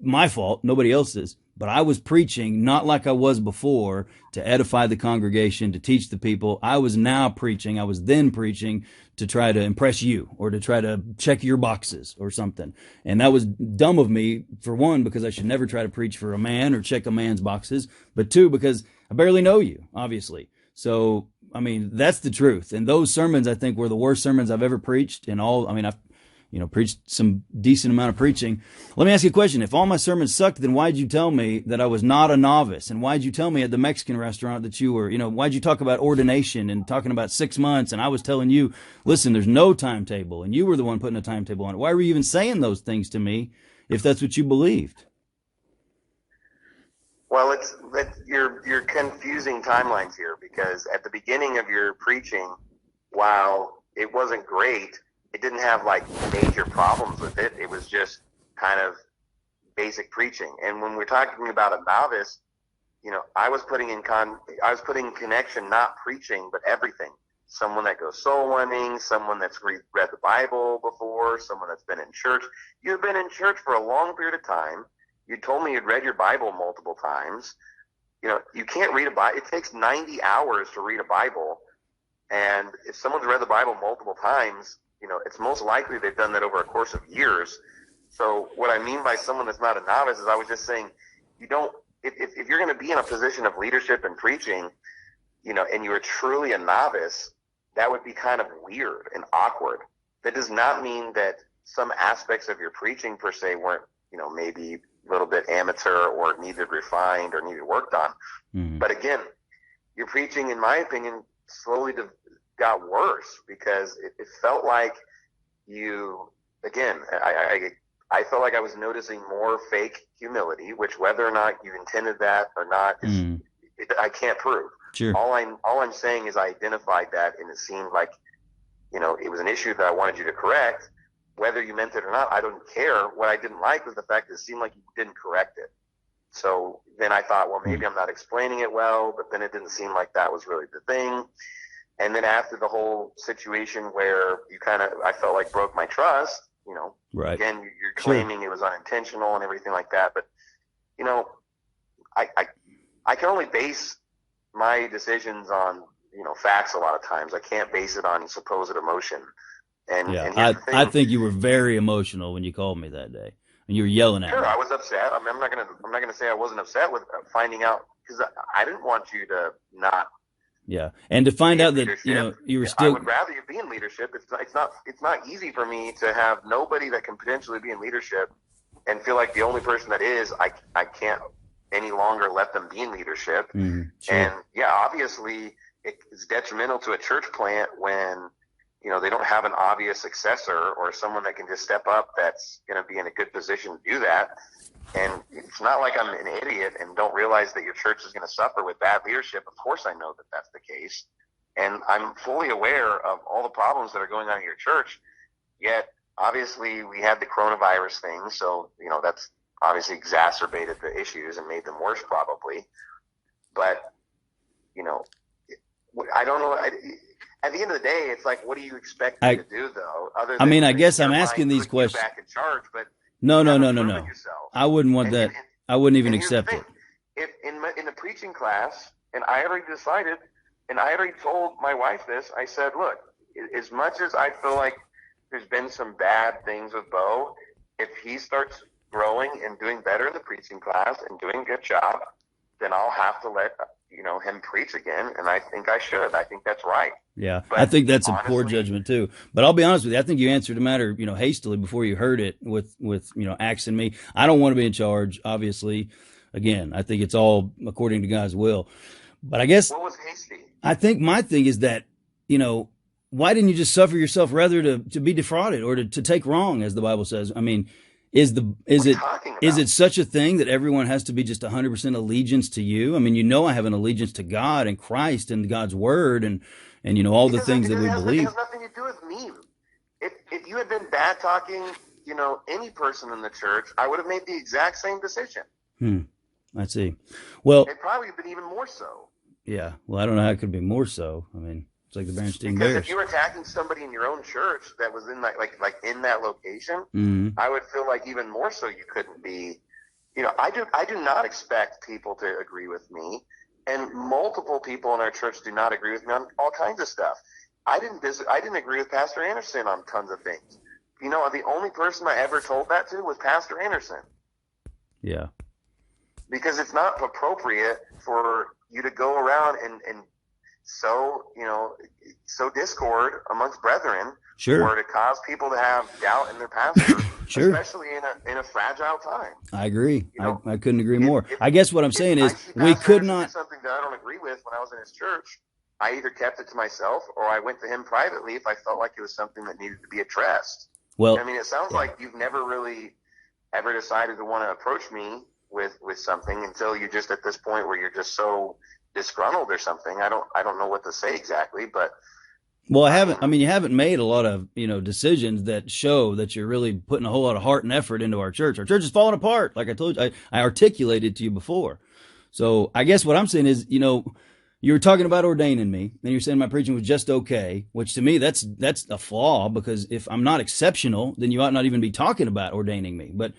my fault, nobody else's. But I was preaching not like I was before to edify the congregation, to teach the people. I was then preaching to try to impress you or to try to check your boxes or something. And that was dumb of me, for one, because I should never try to preach for a man or check a man's boxes. But two, because I barely know you, obviously. So, I mean, that's the truth. And those sermons, I think, were the worst sermons I've ever preached. I've preached some decent amount of preaching. Let me ask you a question. If all my sermons sucked, then why'd you tell me that I was not a novice? And why'd you tell me at the Mexican restaurant that you were, why'd you talk about ordination and talking about 6 months? And I was telling you, listen, there's no timetable. And you were the one putting a timetable on it. Why were you even saying those things to me if that's what you believed? Well, you're confusing timelines here, because at the beginning of your preaching, while it wasn't great, it didn't have like major problems with it. It was just kind of basic preaching. And when we're talking about a novice, I was putting in connection, not preaching, but everything. Someone that goes soul winning, someone that's read the Bible before, someone that's been in church. You've been in church for a long period of time. You told me you'd read your Bible multiple times. You can't read a Bible. It takes 90 hours to read a Bible. And if someone's read the Bible multiple times, it's most likely they've done that over a course of years. So what I mean by someone that's not a novice is I was just saying, if you're going to be in a position of leadership and preaching, and you're truly a novice, that would be kind of weird and awkward. That does not mean that some aspects of your preaching per se weren't, maybe a little bit amateur or needed refined or needed worked on. Mm-hmm. But again, your preaching, in my opinion, slowly got worse because it felt like I felt like I was noticing more fake humility, which whether or not you intended that or not, I can't prove. Sure. All I'm saying is I identified that, and it seemed like, it was an issue that I wanted you to correct. Whether you meant it or not, I don't care. What I didn't like was the fact that it seemed like you didn't correct it. So then I thought, well, maybe I'm not explaining it well, but then it didn't seem like that was really the thing. And then after the whole situation where I felt like broke my trust, right. Again, you're claiming it was unintentional and everything like that. But, I can only base my decisions on, facts a lot of times. I can't base it on supposed emotion. And I think you were very emotional when you called me that day and you were yelling at me. Sure, I was upset. I mean, I'm not gonna say I wasn't upset with finding out, because I didn't want you to not. Yeah, and to find out that you were still. I would rather you be in leadership. It's not easy for me to have nobody that can potentially be in leadership and feel like the only person that is, I can't any longer let them be in leadership. Mm-hmm, sure. And obviously it's detrimental to a church plant when they don't have an obvious successor or someone that can just step up that's going to be in a good position to do that. And it's not like I'm an idiot and don't realize that your church is going to suffer with bad leadership. Of course I know that that's the case. And I'm fully aware of all the problems that are going on in your church. Yet, obviously, we had the coronavirus thing. So, that's obviously exacerbated the issues and made them worse probably. But, I don't know. At the end of the day, it's like, what do you expect me to do, though? Other than, I guess I'm asking these questions. Back in charge, but no. I wouldn't want that. I wouldn't even accept it. If in the preaching class, and I already decided, and I already told my wife this, I said, look, as much as I feel like there's been some bad things with Bo, if he starts growing and doing better in the preaching class and doing a good job, then I'll have to let him preach again, and I think I should. I think that's right. Yeah, but I think that's honestly, a poor judgment too. But I'll be honest with you. I think you answered the matter, hastily before you heard it with axing me. I don't want to be in charge, obviously. Again, I think it's all according to God's will. But I guess what was hasty? I think my thing is that, why didn't you just suffer yourself rather to be defrauded or to take wrong, as the Bible says? I mean, is it such a thing that everyone has to be just 100% allegiance to you? I mean, I have an allegiance to God and Christ and God's word and all the things that we believe. It has nothing to do with me. If you had been bad talking, any person in the church, I would have made the exact same decision. I see. Well, it probably would have been even more so. Yeah. Well, I don't know how it could be more so. I mean, it's like the Bernstein Bears. Bears. If you were attacking somebody in your own church that was in that, like in that location, mm-hmm. I would feel like even more so you couldn't be. I do not expect people to agree with me, and multiple people in our church do not agree with me on all kinds of stuff. I didn't agree with Pastor Anderson on tons of things. The only person I ever told that to was Pastor Anderson. Yeah. Because it's not appropriate for you to go around and sow discord amongst brethren, sure, or to cause people to have doubt in their pastor, sure, especially in a fragile time. I agree. I couldn't agree more. I guess what I'm saying is we could not. Something that I don't agree with when I was in his church, I either kept it to myself or I went to him privately if I felt like it was something that needed to be addressed. Well, I mean, it sounds like you've never really ever decided to want to approach me with something until you're just at this point where you're just so disgruntled or something. I don't know what to say exactly, but Well, you haven't made a lot of, decisions that show that you're really putting a whole lot of heart and effort into our church. Our church is falling apart. Like I told you, I articulated to you before. So I guess what I'm saying is, you were talking about ordaining me, and you're saying my preaching was just okay, which to me, that's a flaw, because if I'm not exceptional, then you ought not even be talking about ordaining me. But,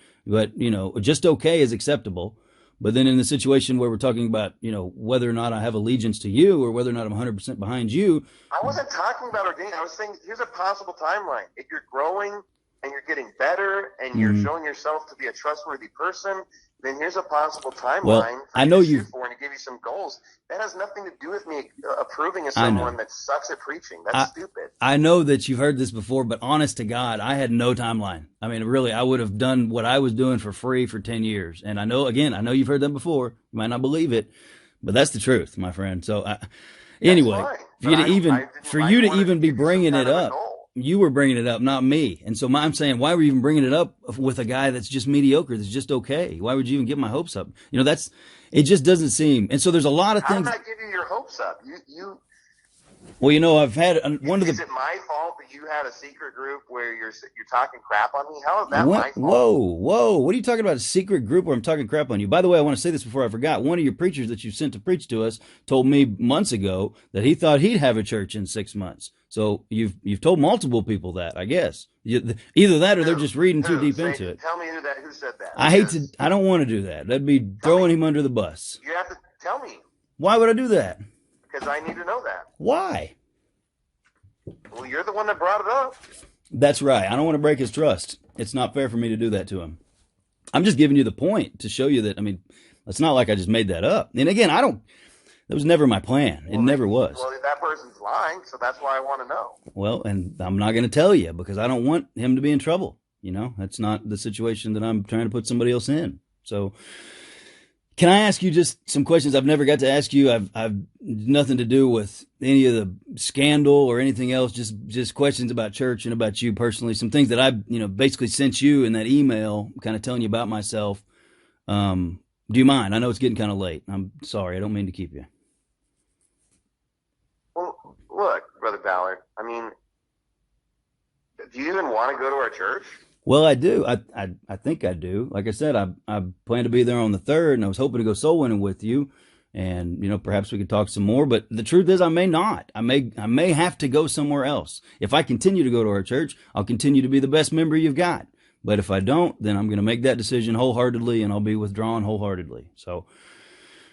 just okay is acceptable. But then in the situation where we're talking about, whether or not I have allegiance to you or whether or not I'm 100% behind you. I wasn't talking about ordaining. I was saying, here's a possible timeline. If you're growing and you're getting better and you're showing yourself to be a trustworthy person, then here's a possible timeline for you to shoot for and to give you some goals. That has nothing to do with me approving of someone that sucks at preaching. That's stupid. I know that you've heard this before, but honest to God, I had no timeline. I mean, really, I would have done what I was doing for free for 10 years. And I know you've heard that before. You might not believe it, but that's the truth, my friend. So anyway, for you to even be bringing it up, you were bringing it up, not me. And so I'm saying, why were you even bringing it up with a guy that's just mediocre, that's just okay? Why would you even get my hopes up? It just doesn't seem. And so there's a lot of things. How did I give you your hopes up? Well, I've had one of the. Is it my fault that you had a secret group where you're talking crap on me? How is that my fault? Whoa! What are you talking about? A secret group where I'm talking crap on you? By the way, I want to say this before I forgot. One of your preachers that you sent to preach to us told me months ago that he thought he'd have a church in 6 months. So you've told multiple people that, I guess. Either that or they're just reading too deep into it. Tell me who said that. I don't want to do that. That'd be throwing him under the bus. You have to tell me. Why would I do that? Because I need to know that. Why? Well, you're the one that brought it up. That's right. I don't want to break his trust. It's not fair for me to do that to him. I'm just giving you the point to show you that, it's not like I just made that up. And again, that was never my plan. It never was. Well, that person's lying, so that's why I want to know. Well, and I'm not going to tell you because I don't want him to be in trouble. That's not the situation that I'm trying to put somebody else in. So can I ask you just some questions I've never got to ask you? I've nothing to do with any of the scandal or anything else, just questions about church and about you personally. Some things that I, basically sent you in that email, kind of telling you about myself. Do you mind? I know it's getting kind of late. I'm sorry. I don't mean to keep you. Well, look, Brother Ballard, do you even want to go to our church? Well, I do. I think I do. Like I said, I plan to be there on the 3rd, and I was hoping to go soul winning with you, and perhaps we could talk some more. But the truth is, I may not. I may have to go somewhere else. If I continue to go to our church, I'll continue to be the best member you've got. But if I don't, then I'm going to make that decision wholeheartedly, and I'll be withdrawn wholeheartedly. So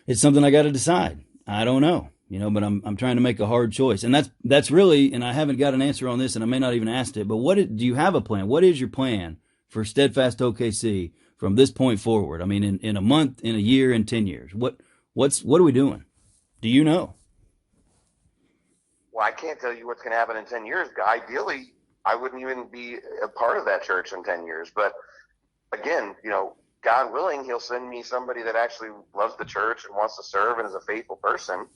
it's something I got to decide. I don't know. But I'm trying to make a hard choice. And that's really, and I haven't got an answer on this, and I may not even ask it, but do you have a plan? What is your plan for Steadfast OKC from this point forward? In a month, in a year, in 10 years, what are we doing? Do you know? Well, I can't tell you what's going to happen in 10 years. Ideally, I wouldn't even be a part of that church in 10 years. But again, God willing, he'll send me somebody that actually loves the church and wants to serve and is a faithful person.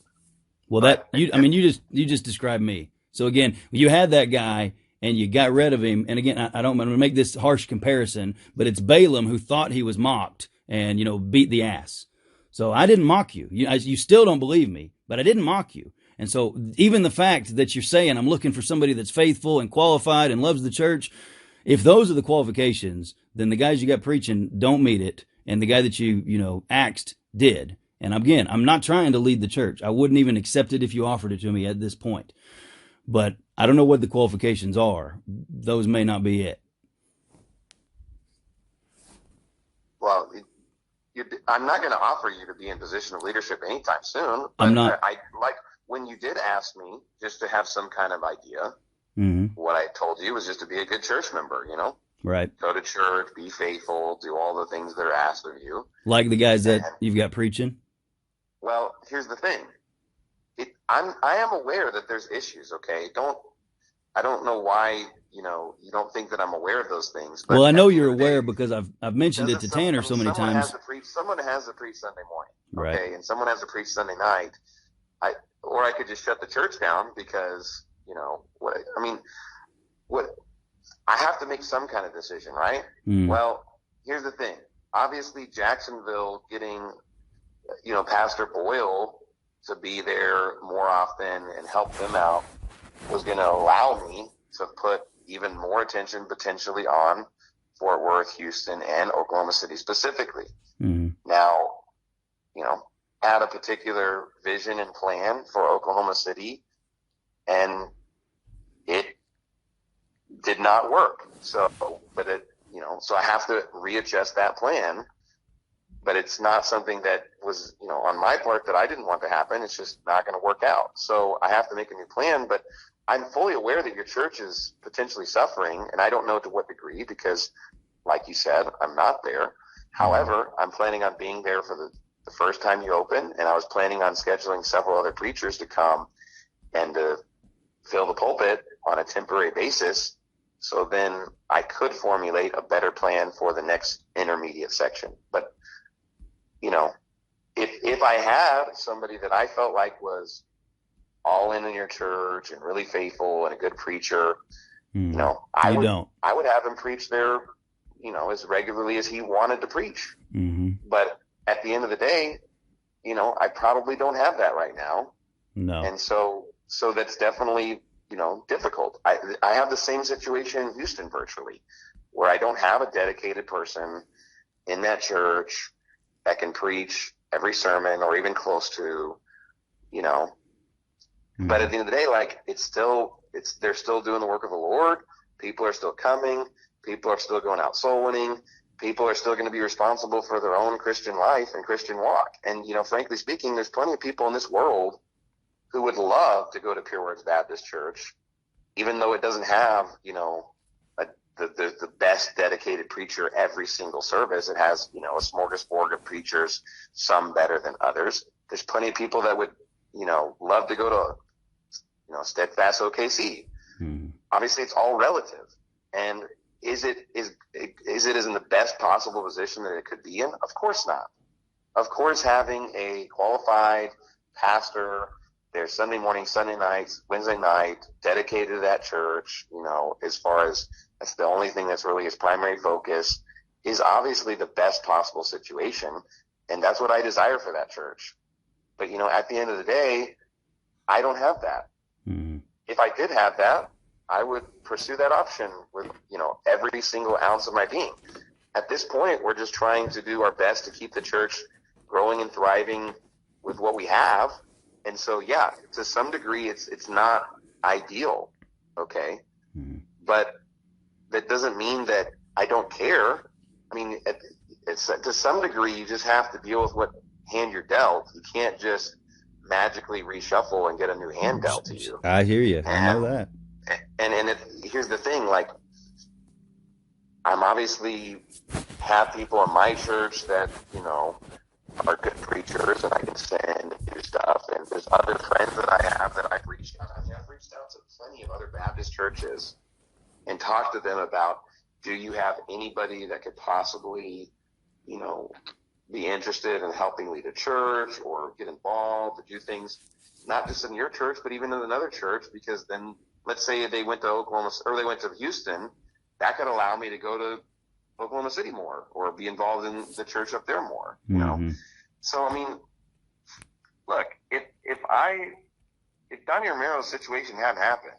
Well, you just described me. So again, you had that guy and you got rid of him. And again, I'm going to make this harsh comparison, but it's Balaam who thought he was mocked and, beat the ass. So I didn't mock you. You still don't believe me, but I didn't mock you. And so even the fact that you're saying I'm looking for somebody that's faithful and qualified and loves the church, if those are the qualifications, then the guys you got preaching don't meet it. And the guy that you axed did. And again, I'm not trying to lead the church. I wouldn't even accept it if you offered it to me at this point. But I don't know what the qualifications are. Those may not be it. Well, I'm not going to offer you to be in position of leadership anytime soon. I'm not. I like when you did ask me just to have some kind of idea. What I told you was just to be a good church member, Right. Go to church, be faithful, do all the things that are asked of you. Like the guys that you've got preaching? Well, here's the thing. I am aware that there's issues, okay? I don't know why, you don't think that I'm aware of those things. But well, I know you're aware because I've mentioned it to Tanner so many times. Someone has to preach Sunday morning, okay? Right. And someone has to preach Sunday night. Or I could just shut the church down because, I have to make some kind of decision, right? Well, here's the thing. Obviously, Jacksonville getting, Pastor Boyle to be there more often and help them out was going to allow me to put even more attention potentially on Fort Worth, Houston, and Oklahoma City specifically. Mm-hmm. Now, had a particular vision and plan for Oklahoma City, and it did not work. So I have to readjust that plan, but it's not something that was, on my part that I didn't want to happen. It's just not going to work out. So I have to make a new plan, but I'm fully aware that your church is potentially suffering, and I don't know to what degree because, like you said, I'm not there. However, I'm planning on being there for the first time you open, and I was planning on scheduling several other preachers to come and to fill the pulpit on a temporary basis, so then I could formulate a better plan for the next intermediate section. But, if I had somebody that I felt like was all in your church and really faithful and a good preacher, I would have him preach there, as regularly as he wanted to preach. Mm-hmm. But at the end of the day, I probably don't have that right now. No. And so that's definitely, difficult. I have the same situation in Houston virtually, where I don't have a dedicated person in that church that can preach every sermon or even close to, Mm-hmm. But at the end of the day, they're still doing the work of the Lord. People are still coming. People are still going out soul winning. People are still going to be responsible for their own Christian life and Christian walk. And, frankly speaking, there's plenty of people in this world who would love to go to Pure Words Baptist Church, even though it doesn't have, the best dedicated preacher every single service. It has, a smorgasbord of preachers, some better than others. There's plenty of people that would, love to go to, Stedfast OKC. Hmm. Obviously, it's all relative. And is it in the best possible position that it could be in? Of course not. Of course, having a qualified pastor there Sunday morning, Sunday nights, Wednesday night, dedicated to that church, as far as that's the only thing that's really his primary focus, is obviously the best possible situation. And that's what I desire for that church. But, at the end of the day, I don't have that. Mm-hmm. If I did have that, I would pursue that option with, every single ounce of my being. At this point, we're just trying to do our best to keep the church growing and thriving with what we have. And so, yeah, to some degree, it's not ideal, okay? Mm-hmm. But that doesn't mean that I don't care. I mean, to some degree, you just have to deal with what hand you're dealt. You can't just magically reshuffle and get a new hand dealt to you. I hear you. I know that. And here's the thing, I'm obviously have people in my church that, are good preachers and I can send and do stuff. And there's other friends that I have that I've reached out. I've reached out to plenty of other Baptist churches and talked to them about, do you have anybody that could possibly, be interested in helping lead a church or get involved or do things, not just in your church, but even in another church, because then let's say they went to Oklahoma or they went to Houston, that could allow me to go to Oklahoma City more or be involved in the church up there more, Mm-hmm. So, I mean, look, if Donnie Romero's situation hadn't happened,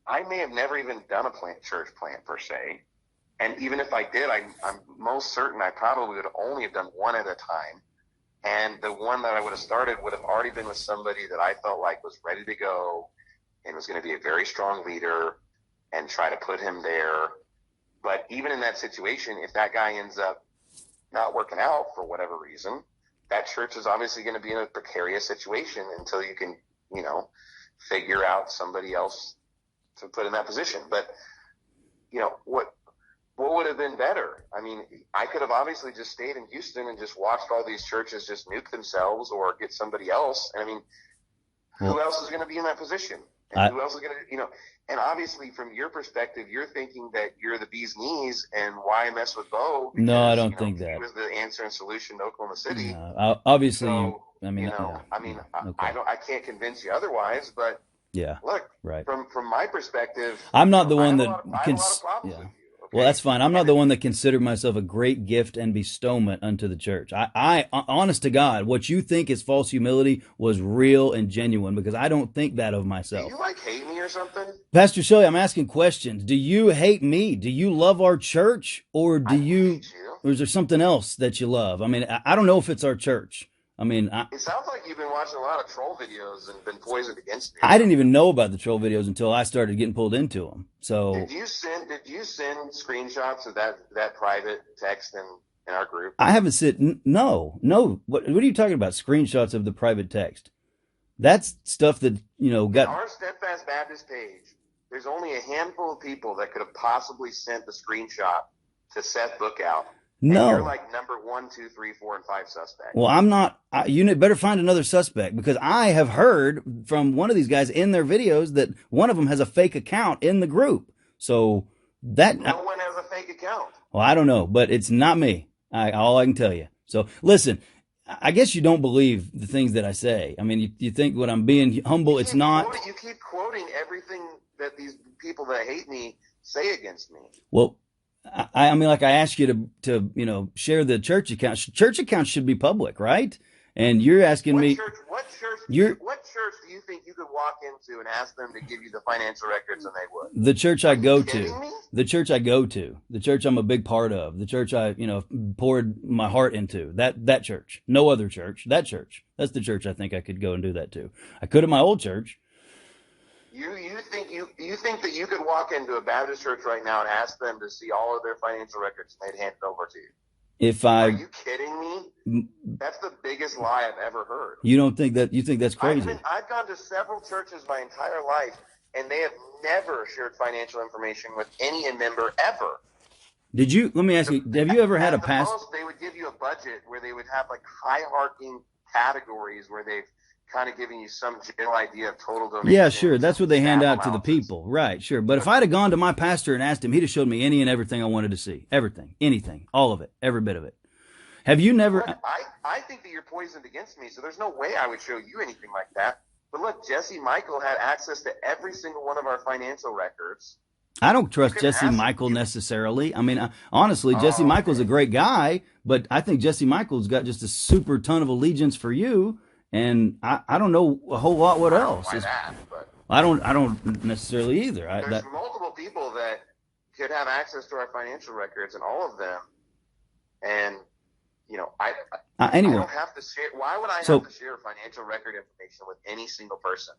I may have never even done a church plant per se. And even if I did, I'm most certain I probably would only have done one at a time. And the one that I would have started would have already been with somebody that I felt like was ready to go and was going to be a very strong leader and try to put him there. But even in that situation, if that guy ends up not working out for whatever reason, that church is obviously going to be in a precarious situation until you can, figure out somebody else to put in that position. But, what would have been better? I mean, I could have obviously just stayed in Houston and just watched all these churches just nuke themselves or get somebody else. And I mean, who else is going to be in that position? And who else is going to, and obviously from your perspective, you're thinking that you're the bee's knees and why mess with Bo? Because, no, I don't think that. He was the answer and solution to Oklahoma City. No, obviously, so, okay. I can't convince you otherwise, but yeah, look, right. From my perspective, I'm not the one that can. Yeah. Well, that's fine. I'm not the one that considered myself a great gift and bestowment unto the church. I, honest to God, what you think is false humility was real and genuine, because I don't think that of myself. Do you hate me or something? Pastor Shelley, I'm asking questions. Do you hate me? Do you love our church, or do you, or is there something else that you love? I mean, I don't know if it's our church. I mean, it sounds like you've been watching a lot of troll videos and been poisoned against me. I didn't even know about the troll videos until I started getting pulled into them. So did you send screenshots of that private text in our group? I haven't sent. No. What are you talking about? Screenshots of the private text? That's stuff that got our Stedfast Baptist page. There's only a handful of people that could have possibly sent the screenshot to Seth Bookout. No. And you're like number 1, 2, 3, 4, and 5 suspect. Well, I'm not. You better find another suspect, because I have heard from one of these guys in their videos that one of them has a fake account in the group. So that no one has a fake account. Well, I don't know, but it's not me. All I can tell you. So listen, I guess you don't believe the things that I say. I mean, you think when I'm being humble, it's not. You keep quoting everything that these people that hate me say against me. Well, I mean, like I asked you to share the church account. Church accounts should be public, right? And you're asking me. What church do you think you could walk into and ask them to give you the financial records and they would? The church I go to. The church I go to. The church I'm a big part of. The church I, poured my heart into. That church. No other church. That church. That's the church I think I could go and do that to. I could at my old church. You think that you could walk into a Baptist church right now and ask them to see all of their financial records and they'd hand it over to you? Are you kidding me? That's the biggest lie I've ever heard. You don't think that? You think that's crazy? I've gone to several churches my entire life, and they have never shared financial information with any member ever. Did you? Let me ask you. Have you ever had a pastor? They would give you a budget where they would have like hierarchy categories where they've kind of giving you some general idea of total donation. Yeah, sure. That's what they hand out to the people. Right, sure. But if I'd have gone to my pastor and asked him, he'd have showed me any and everything I wanted to see. Everything. Anything. All of it. Every bit of it. Have you never... I think that you're poisoned against me, so there's no way I would show you anything like that. But look, Jesse Michael had access to every single one of our financial records. I don't trust Jesse Michael necessarily. I mean, honestly, Jesse Michael's a great guy, but I think Jesse Michael's got just a super ton of allegiance for you. And I don't know a whole lot what else. I don't necessarily either. There's multiple people that could have access to our financial records and all of them. And, I don't have to share. Why would I have to share financial record information with any single person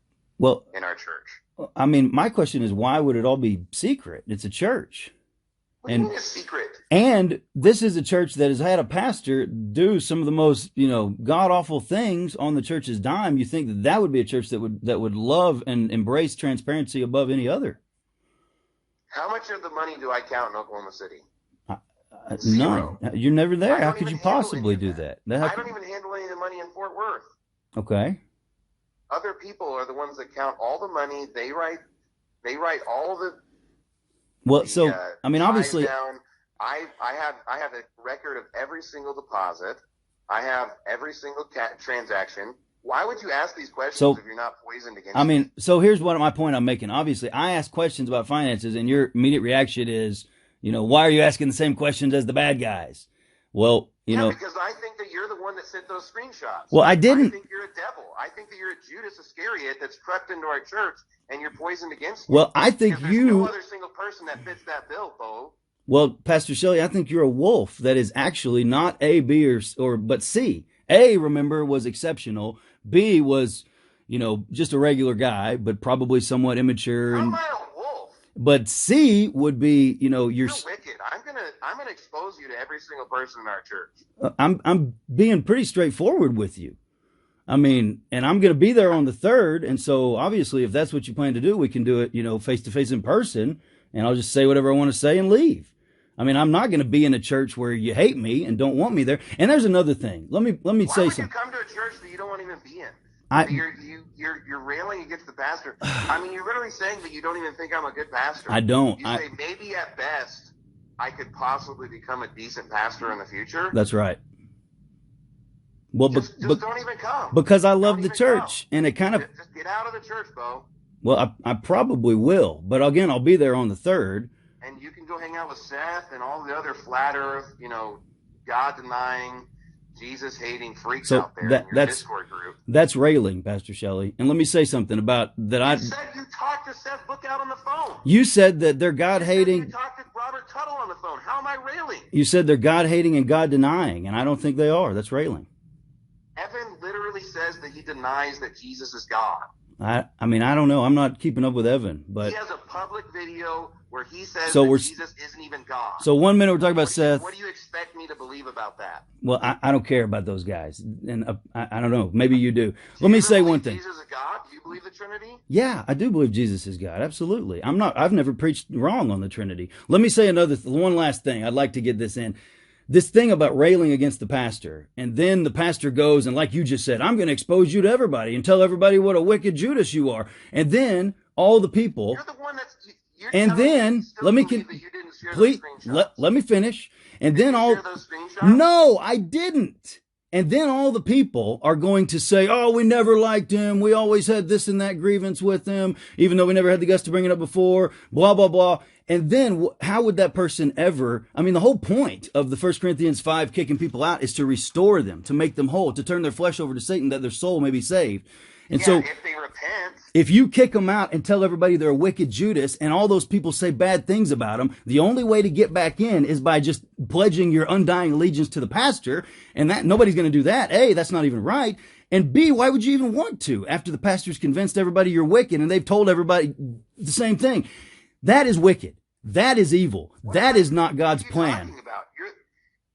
in our church? I mean, my question is, why would it all be secret? It's a church. What do you mean a secret? And this is a church that has had a pastor do some of the most, god-awful things on the church's dime. You think that would be a church that would love and embrace transparency above any other? How much of the money do I count in Oklahoma City? None. You're never there. How could you possibly do that? I don't even handle any of the money in Fort Worth. Okay. Other people are the ones that count all the money. They write all the... Well, obviously, I have a record of every single deposit. I have every single transaction. Why would you ask these questions if you're not poisoned against me? So here's my point I'm making. Obviously, I ask questions about finances, and your immediate reaction is, why are you asking the same questions as the bad guys? Well, because I think that you're the one that sent those screenshots. Well, I didn't. I think you're a devil. I think that you're a Judas Iscariot that's crept into our church, and you're poisoned against me. Well, I think there's no other single person that fits that bill, Bo. Well, Pastor Shelley, I think you're a wolf that is actually not A, B, but C. A, remember, was exceptional. B was, just a regular guy, but probably somewhat immature. How am I a wolf? But C would be, you're wicked. I'm gonna expose you to every single person in our church. I'm being pretty straightforward with you. I mean, and I'm going to be there on the 3rd. And so obviously, if that's what you plan to do, we can do it, face to face in person, and I'll just say whatever I want to say and leave. I mean, I'm not going to be in a church where you hate me and don't want me there. And there's another thing. Let me say something. Why would you come to a church that you don't want to even be in? You're railing against the pastor. I mean, you're literally saying that you don't even think I'm a good pastor. I don't. You say maybe at best I could possibly become a decent pastor in the future. That's right. Well, just don't even come. Because I love the church, and it kind of just get out of the church, Bo. Well, I probably will, but again, I'll be there on the 3rd. and you can go hang out with Seth and all the other flat earth, God-denying, Jesus-hating freaks out there in your Discord group. That's railing, Pastor Shelley. And let me say something about that. You said you talked to Seth Bookout on the phone. You said that they're God-hating. You talked to Robert Tuttle on the phone. How am I railing? You said they're God-hating and God-denying, and I don't think they are. That's railing. Evan literally says that he denies that Jesus is God. I mean, I don't know. I'm not keeping up with Evan, but he has a public video where he says that Jesus isn't even God. So 1 minute we're talking about Seth. What do you expect me to believe about that? Well, I don't care about those guys, and I don't know. Maybe you do. Let me say one thing. Jesus is God? Do you believe the Trinity? Yeah, I do believe Jesus is God. Absolutely. I've never preached wrong on the Trinity. Let me say one last thing. I'd like to get this in. This thing about railing against the pastor, and then the pastor goes and, like you just said, I'm going to expose you to everybody and tell everybody what a wicked Judas you are. And then all the people. You're the one that's. And then let me finish. And then no, I didn't. And then all the people are going to say, oh, we never liked him. We always had this and that grievance with him, even though we never had the guts to bring it up before, blah, blah, blah. And then how would that person ever, I mean, the whole point of the 1 Corinthians 5 kicking people out is to restore them, to make them whole, to turn their flesh over to Satan, that their soul may be saved. And so if they repent, if you kick them out and tell everybody they're a wicked Judas and all those people say bad things about them, the only way to get back in is by just pledging your undying allegiance to the pastor. And that nobody's going to do that. A, that's not even right. And B, why would you even want to after the pastor's convinced everybody you're wicked and they've told everybody the same thing? That is wicked. That is evil. That is not God's plan.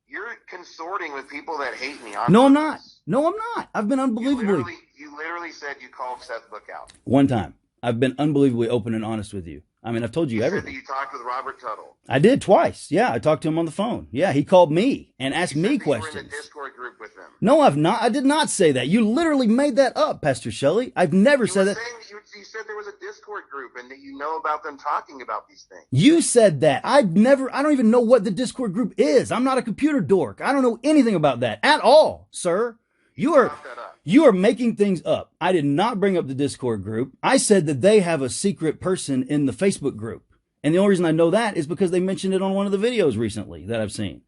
You're consorting with people that hate me. No, I'm not. No, I'm not. I've been unbelievably. You literally said you called Seth Bookout. One time. I've been unbelievably open and honest with you. I mean, I've told you everything. Said that you talked with Robert Tuttle. I did twice. Yeah, I talked to him on the phone. Yeah, he called me and asked me questions. You were in a Discord group with him. No, I've not. I did not say that. You literally made that up, Pastor Shelley. I've never said that. You said there was a Discord group and that you know about them talking about these things. You said that. I don't even know what the Discord group is. I'm not a computer dork. I don't know anything about that at all, sir. You are making things up. I did not bring up the Discord group. I said that they have a secret person in the Facebook group. And the only reason I know that is because they mentioned it on one of the videos recently that I've seen.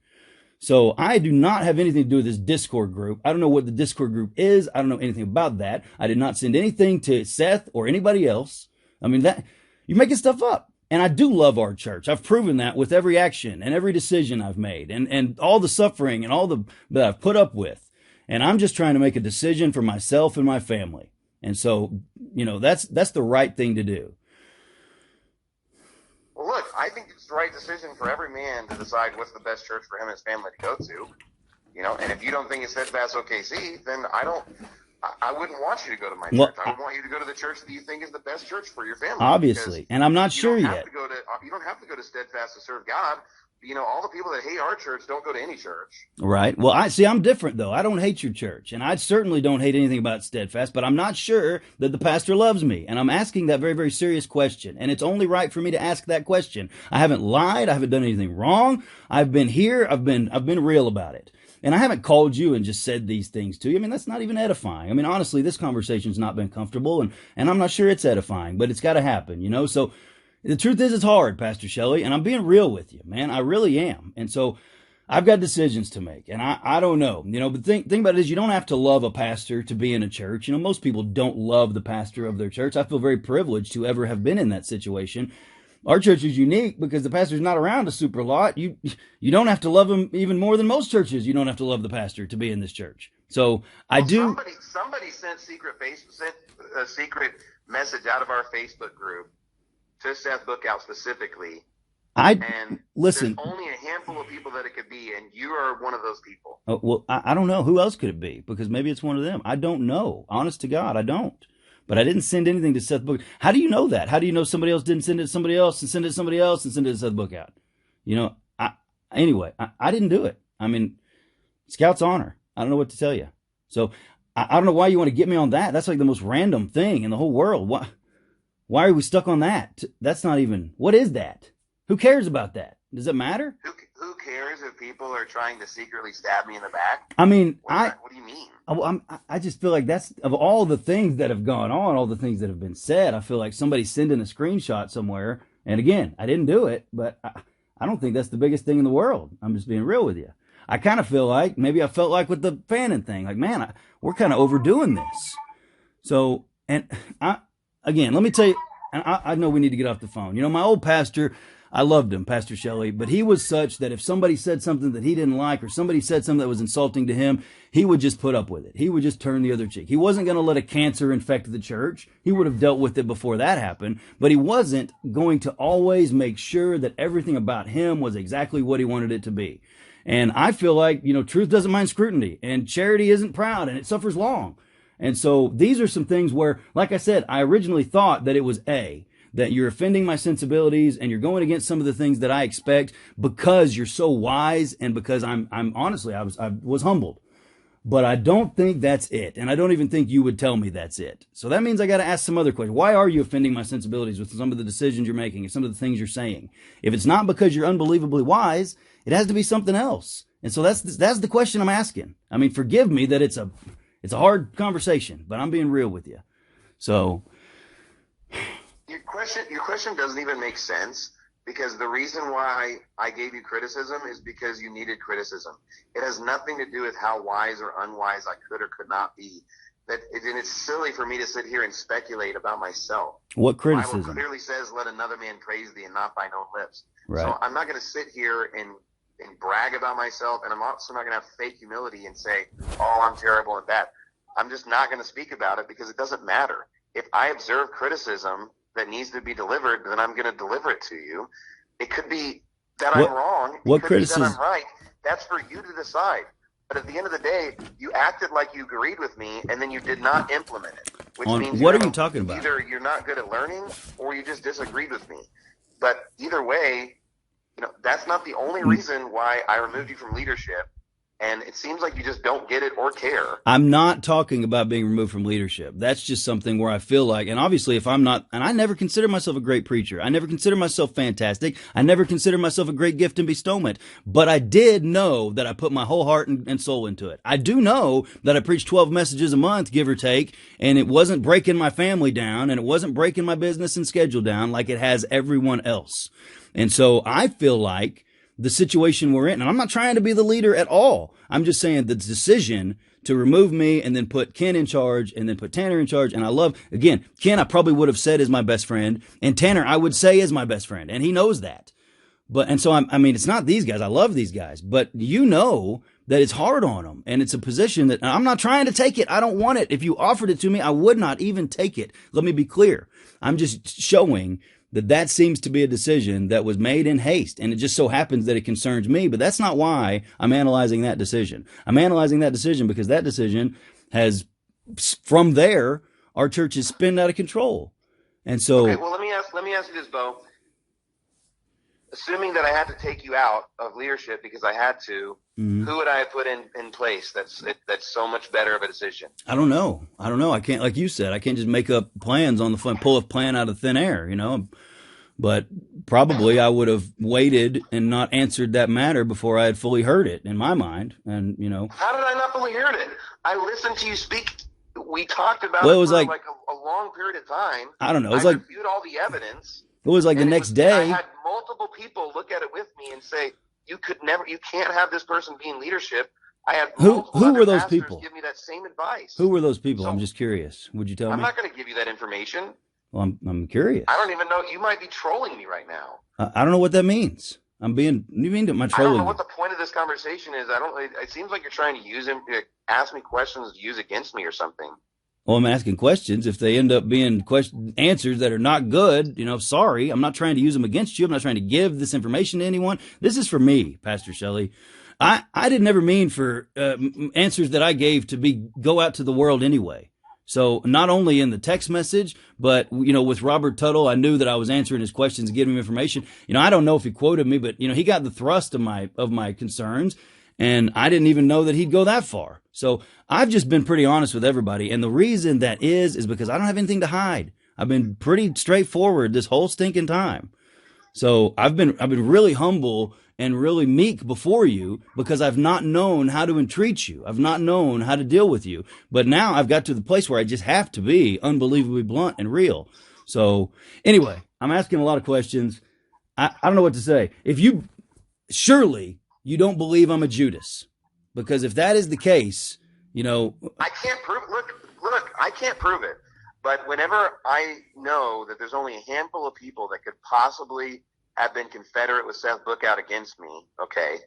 So I do not have anything to do with this Discord group. I don't know what the Discord group is. I don't know anything about that. I did not send anything to Seth or anybody else. I mean, that you're making stuff up. And I do love our church. I've proven that with every action and every decision I've made and all the suffering and all that I've put up with. And I'm just trying to make a decision for myself and my family. And so, that's the right thing to do. Well, look, I think it's the right decision for every man to decide what's the best church for him and his family to go to. And if you don't think it's Stedfast OKC, then I wouldn't want you to go to my church. I would want you to go to the church that you think is the best church for your family. Obviously. And I'm not sure yet. You don't have to go to Stedfast to serve God. All the people that hate our church don't go to any church. Right. Well, I'm different, though. I don't hate your church, and I certainly don't hate anything about Stedfast, but I'm not sure that the pastor loves me, and I'm asking that very, very serious question, and it's only right for me to ask that question. I haven't lied. I haven't done anything wrong. I've been here. I've been real about it. And I haven't called you and just said these things to you. I mean, that's not even edifying. I mean, honestly, this conversation's not been comfortable, and I'm not sure it's edifying, but it's got to happen, So the truth is, it's hard, Pastor Shelley, and I'm being real with you, man. I really am. And so I've got decisions to make, and I don't know, but the thing about it is you don't have to love a pastor to be in a church. Most people don't love the pastor of their church. I feel very privileged to ever have been in that situation. Our church is unique because the pastor's not around a super lot. You don't have to love him even more than most churches. You don't have to love the pastor to be in this church. So I do. Somebody sent a secret message out of our Facebook group to Seth Bookout specifically. Listen. There's only a handful of people that it could be, and you are one of those people. Oh, well, I don't know. Who else could it be? Because maybe it's one of them. I don't know. Honest to God, I don't. But I didn't send anything to Seth Bookout. How do you know that? How do you know somebody else didn't send it to somebody else and send it to somebody else and send it to Seth Bookout? I didn't do it. I mean, Scout's honor. I don't know what to tell you. So I don't know why you want to get me on that. That's like the most random thing in the whole world. Why are we stuck on that? That's not even, what is that? Who cares about that? Does it matter? Who cares if people are trying to secretly stab me in the back? I mean, what do you mean? I just feel like that's, of all the things that have gone on, all the things that have been said, I feel like somebody sending a screenshot somewhere And again, I didn't do it, but I don't think that's the biggest thing in the world. I'm just being real with you. I kind of feel like, maybe I felt like with the Fannin thing, like, man, we're kind of overdoing this. So, and again, let me tell you, and I know we need to get off the phone. My old pastor, I loved him, Pastor Shelley, but he was such that if somebody said something that he didn't like, or somebody said something that was insulting to him, he would just put up with it. He would just turn the other cheek. He wasn't going to let a cancer infect the church. He would have dealt with it before that happened, but he wasn't going to always make sure that everything about him was exactly what he wanted it to be. And I feel like, truth doesn't mind scrutiny, and charity isn't proud, and it suffers long. And so these are some things where, like I said, I originally thought that it was that you're offending my sensibilities and you're going against some of the things that I expect because you're so wise, and because I'm honestly, I was humbled. But I don't think that's it. And I don't even think you would tell me that's it. So that means I got to ask some other questions. Why are you offending my sensibilities with some of the decisions you're making and some of the things you're saying? If it's not because you're unbelievably wise, it has to be something else. And so that's the question I'm asking. I mean, forgive me that it's a hard conversation, but I'm being real with you. So your question doesn't even make sense, because the reason why I gave you criticism is because you needed criticism. It has nothing to do with how wise or unwise I could or could not be. And it's silly for me to sit here and speculate about myself. What criticism? The Bible clearly says, let another man praise thee and not thine own lips. Right. So I'm not going to sit here and brag about myself, and I'm also not going to have fake humility and say, oh, I'm terrible and bad. I'm just not going to speak about it, because it doesn't matter. If I observe criticism that needs to be delivered, then I'm going to deliver it to you. It could be that I'm wrong. It could be that I'm right. That's for you to decide. But at the end of the day, you acted like you agreed with me, and then you did not implement it. Which means what are you talking about? Either you're not good at learning, or you just disagreed with me. But either way, that's not the only reason why I removed you from leadership. And it seems like you just don't get it or care. I'm not talking about being removed from leadership. That's just something where I feel like, and obviously if I'm not, and I never consider myself a great preacher. I never consider myself fantastic. I never consider myself a great gift and bestowment. But I did know that I put my whole heart and soul into it. I do know that I preached 12 messages a month, give or take, and it wasn't breaking my family down, and it wasn't breaking my business and schedule down like it has everyone else. And so I feel like the situation we're in, and I'm not trying to be the leader at all. I'm just saying the decision to remove me and then put Ken in charge and then put Tanner in charge. And I love, again, Ken, I probably would have said is my best friend, and Tanner, I would say is my best friend. And he knows that. And so I mean, it's not these guys. I love these guys, but that it's hard on them. And it's a position that I'm not trying to take it. I don't want it. If you offered it to me, I would not even take it. Let me be clear. I'm just showing that seems to be a decision that was made in haste, and it just so happens that it concerns me, but that's not why I'm analyzing that decision. I'm analyzing that decision because that decision has, from there, our church is spinning out of control. And so, okay, well, let me ask you this, Bo. Assuming that I had to take you out of leadership because I had to, who would I have put in place that's so much better of a decision? I don't know. I can't, like you said, I can't just make up plans on the fly, pull a plan out of thin air, But probably I would have waited and not answered that matter before I had fully heard it in my mind. And, How did I not fully hear it? I listened to you speak. We talked about it for like a long period of time. I don't know. It was I reviewed all the evidence. It was like the next day. I had multiple people look at it with me and say, you can't have this person be in leadership. I had who were those people? Give me that same advice. Who were those people? So, I'm just curious. Would you tell me? I'm not going to give you that information. Well, I'm curious. I don't even know. You might be trolling me right now. I don't know what that means. You mean my trolling? I don't know what the point of this conversation is. It seems like you're trying to ask me questions to use against me or something. Well, I'm asking questions. If they end up being answers that are not good, sorry. I'm not trying to use them against you. I'm not trying to give this information to anyone. This is for me, Pastor Shelley. I didn't ever mean for answers that I gave to go out to the world anyway. So not only in the text message, but, with Robert Tuttle, I knew that I was answering his questions and giving him information. I don't know if he quoted me, but, he got the thrust of my concerns. And I didn't even know that he'd go that far. So I've just been pretty honest with everybody. And the reason that is because I don't have anything to hide. I've been pretty straightforward this whole stinking time. So I've been really humble and really meek before you because I've not known how to entreat you. I've not known how to deal with you. But now I've got to the place where I just have to be unbelievably blunt and real. So anyway, I'm asking a lot of questions. I don't know what to say. Surely you don't believe I'm a Judas, because if that is the case, I can't prove. Look, I can't prove it. But whenever I know that there's only a handful of people that could possibly have been confederate with Seth Bookout against me, okay,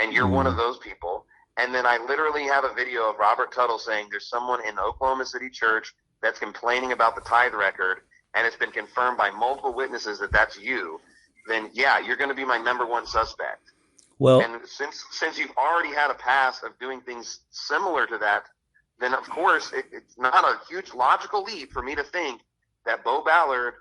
and you're one of those people, and then I literally have a video of Robert Tuttle saying there's someone in the Oklahoma City church that's complaining about the tithe record, and it's been confirmed by multiple witnesses that that's you, then yeah, you're going to be my number one suspect. Well, and since you've already had a past of doing things similar to that, then of course it's not a huge logical leap for me to think that Bo Ballard,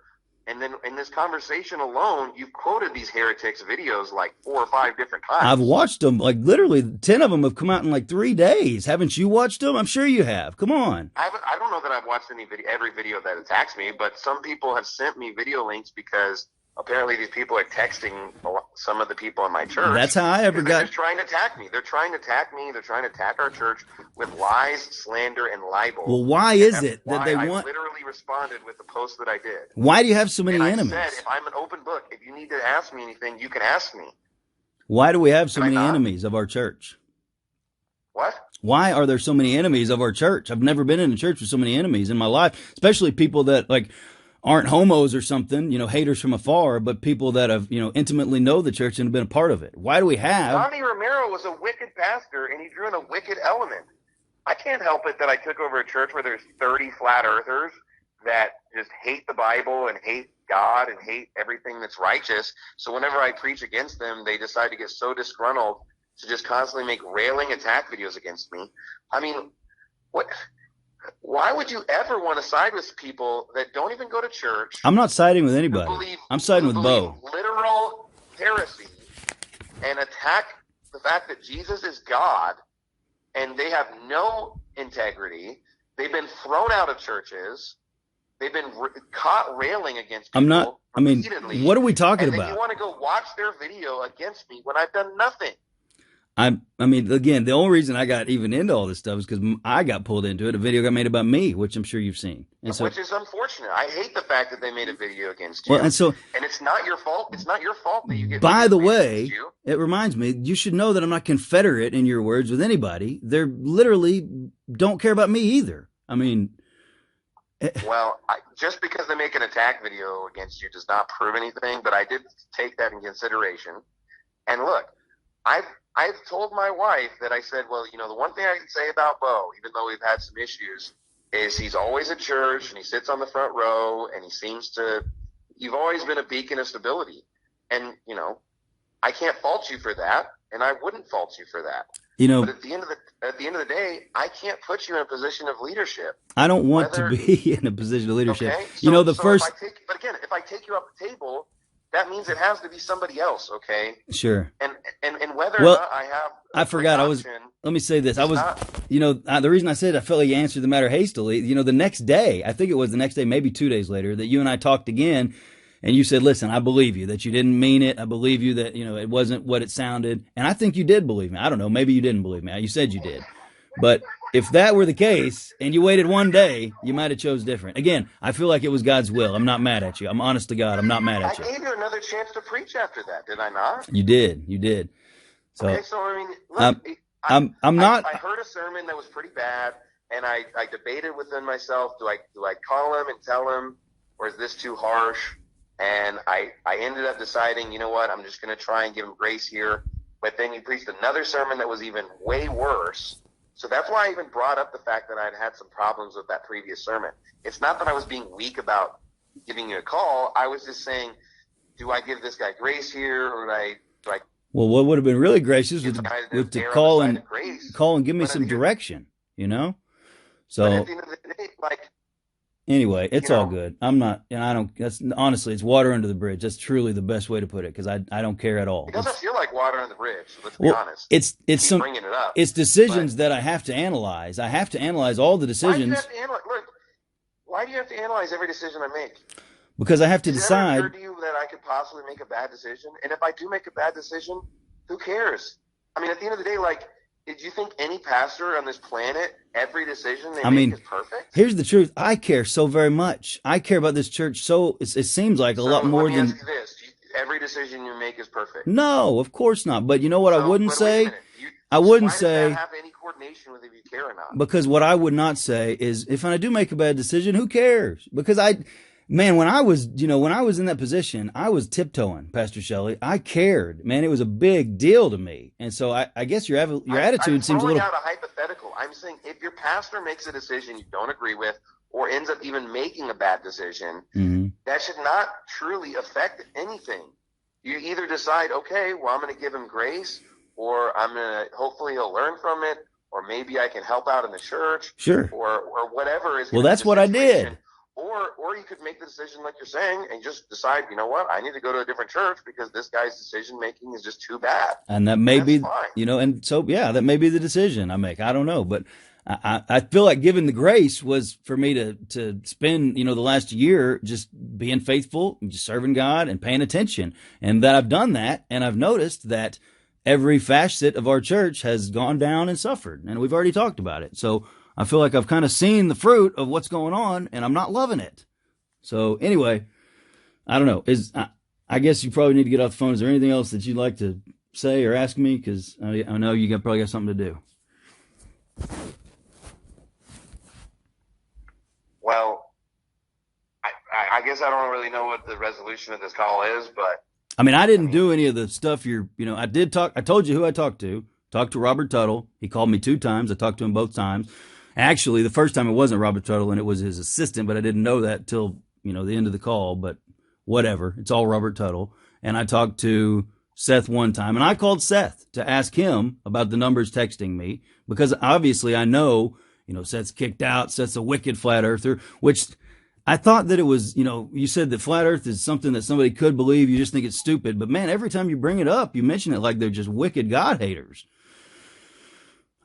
and then in this conversation alone, you've quoted these heretics videos like 4 or 5 different times. I've watched them, like literally 10 of them have come out in like 3 days. Haven't you watched them? I'm sure you have. Come on. I don't know that I've watched every video that attacks me, but some people have sent me video links because apparently these people are texting some of the people in my church. That's how I ever got. They're just trying to attack me. They're trying to attack me. They're trying to attack our church with lies, slander, and libel. Well, why is it that they want? I literally responded with the post that I did. Why do you have so many enemies? I said, if I'm an open book, if you need to ask me anything, you can ask me. Why do we have so many enemies of our church? What? Why are there so many enemies of our church? I've never been in a church with so many enemies in my life, especially people that like aren't homos or something, haters from afar, but people that have, intimately know the church and have been a part of it. Why do we have? Tommy Romero was a wicked pastor, and he drew in a wicked element. I can't help it that I took over a church where there's 30 flat earthers that just hate the Bible and hate God and hate everything that's righteous. So whenever I preach against them, they decide to get so disgruntled to just constantly make railing attack videos against me. I mean, what? Why would you ever want to side with people that don't even go to church? I'm not siding with anybody. I'm siding with Bo. Literal heresy and attack the fact that Jesus is God, and they have no integrity. They've been thrown out of churches. They've been caught railing against people. What are we talking about? And then you want to go watch their video against me when I've done nothing. Again, the only reason I got even into all this stuff is because I got pulled into it. A video got made about me, which I'm sure you've seen. Which is unfortunate. I hate the fact that they made a video against you. Well, and it's not your fault. It's not your fault that you get. By the way, it reminds me, you should know that I'm not confederate, in your words, with anybody. They're literally don't care about me either. Well, just because they make an attack video against you does not prove anything, but I did take that in consideration. And look, I've told my wife that I said, well, the one thing I can say about Bo, even though we've had some issues, is he's always at church and he sits on the front row and you've always been a beacon of stability. And, I can't fault you for that, and I wouldn't fault you for that. But at the end of the day, I can't put you in a position of leadership. I don't want to be in a position of leadership. Okay? If I take you off the table, that means it has to be somebody else, okay? Sure. And whether or not I forgot. Let me say this. The reason I said I felt like you answered the matter hastily, the next day, I think it was the next day, maybe 2 days later, that you and I talked again, and you said, listen, I believe you, that you didn't mean it. I believe you that, it wasn't what it sounded. And I think you did believe me. I don't know. Maybe you didn't believe me. You said you did. But if that were the case and you waited 1 day, you might have chose different. Again, I feel like it was God's will. I'm not mad at you. I'm honest to God. I'm not mad at you. I gave you another chance to preach after that, did I not? You did. So, okay, so look, I heard a sermon that was pretty bad, and I debated within myself, do I call him and tell him, or is this too harsh? And I ended up deciding, you know what, I'm just going to try and give him grace here. But then you preached another sermon that was even way worse. So that's why I even brought up the fact that I'd had some problems with that previous sermon. It's not that I was being weak about giving you a call. I was just saying, do I give this guy grace here, or do I? Well, what would have been really gracious was to call and give me some direction, So. But at the end of the day, anyway, it's all good. I'm not, honestly, it's water under the bridge. That's truly the best way to put it, because I don't care at all. It doesn't feel like water under the bridge, let's be honest. It's decisions that I have to analyze. I have to analyze all the decisions. Why do you have to analyze every decision I make? Because I have to decide. Does it ever occur to you that I could possibly make a bad decision? And if I do make a bad decision, who cares? At the end of the day, Did you think any pastor on this planet, every decision they make is perfect? Here's the truth. I care so very much. I care about this church so it seems like a lot more than. Let me ask you this. Every decision you make is perfect. No, of course not. But you know what I wouldn't say? I wouldn't say. Why does that have any coordination with if you care or not? Because what I would not say is if I do make a bad decision, who cares? Because man, when I was in that position, I was tiptoeing, Pastor Shelley. I cared, man. It was a big deal to me. And so I guess your attitude seems a little. I'm throwing out a hypothetical. I'm saying if your pastor makes a decision you don't agree with or ends up even making a bad decision, that should not truly affect anything. You either decide, okay, well, I'm going to give him grace, or hopefully he'll learn from it, or maybe I can help out in the church. Sure. Or whatever is. Well, that's what I did. Or you could make the decision like you're saying and just decide, you know what, I need to go to a different church because this guy's decision making is just too bad. And that may be, fine. And so, yeah, that may be the decision I make. I don't know. But I feel like giving the grace was for me to spend, the last year just being faithful, and just serving God and paying attention. And that I've done that. And I've noticed that every facet of our church has gone down and suffered. And we've already talked about it. So I feel like I've kind of seen the fruit of what's going on, and I'm not loving it. So anyway, I don't know. I guess you probably need to get off the phone. Is there anything else that you'd like to say or ask me? Because I know you probably got something to do. Well, I guess I don't really know what the resolution of this call is, but I mean, I didn't do any of the stuff I did talk. I told you who I talked to. Talked to Robert Tuttle. He called me 2 times. I talked to him both times. Actually, the first time it wasn't Robert Tuttle and it was his assistant, but I didn't know that till, the end of the call, but whatever. It's all Robert Tuttle. And I talked to Seth one time, and I called Seth to ask him about the numbers texting me because obviously I know, Seth's kicked out. Seth's a wicked flat earther, which I thought that it was, you said that flat earth is something that somebody could believe. You just think it's stupid. But man, every time you bring it up, you mention it like they're just wicked God haters.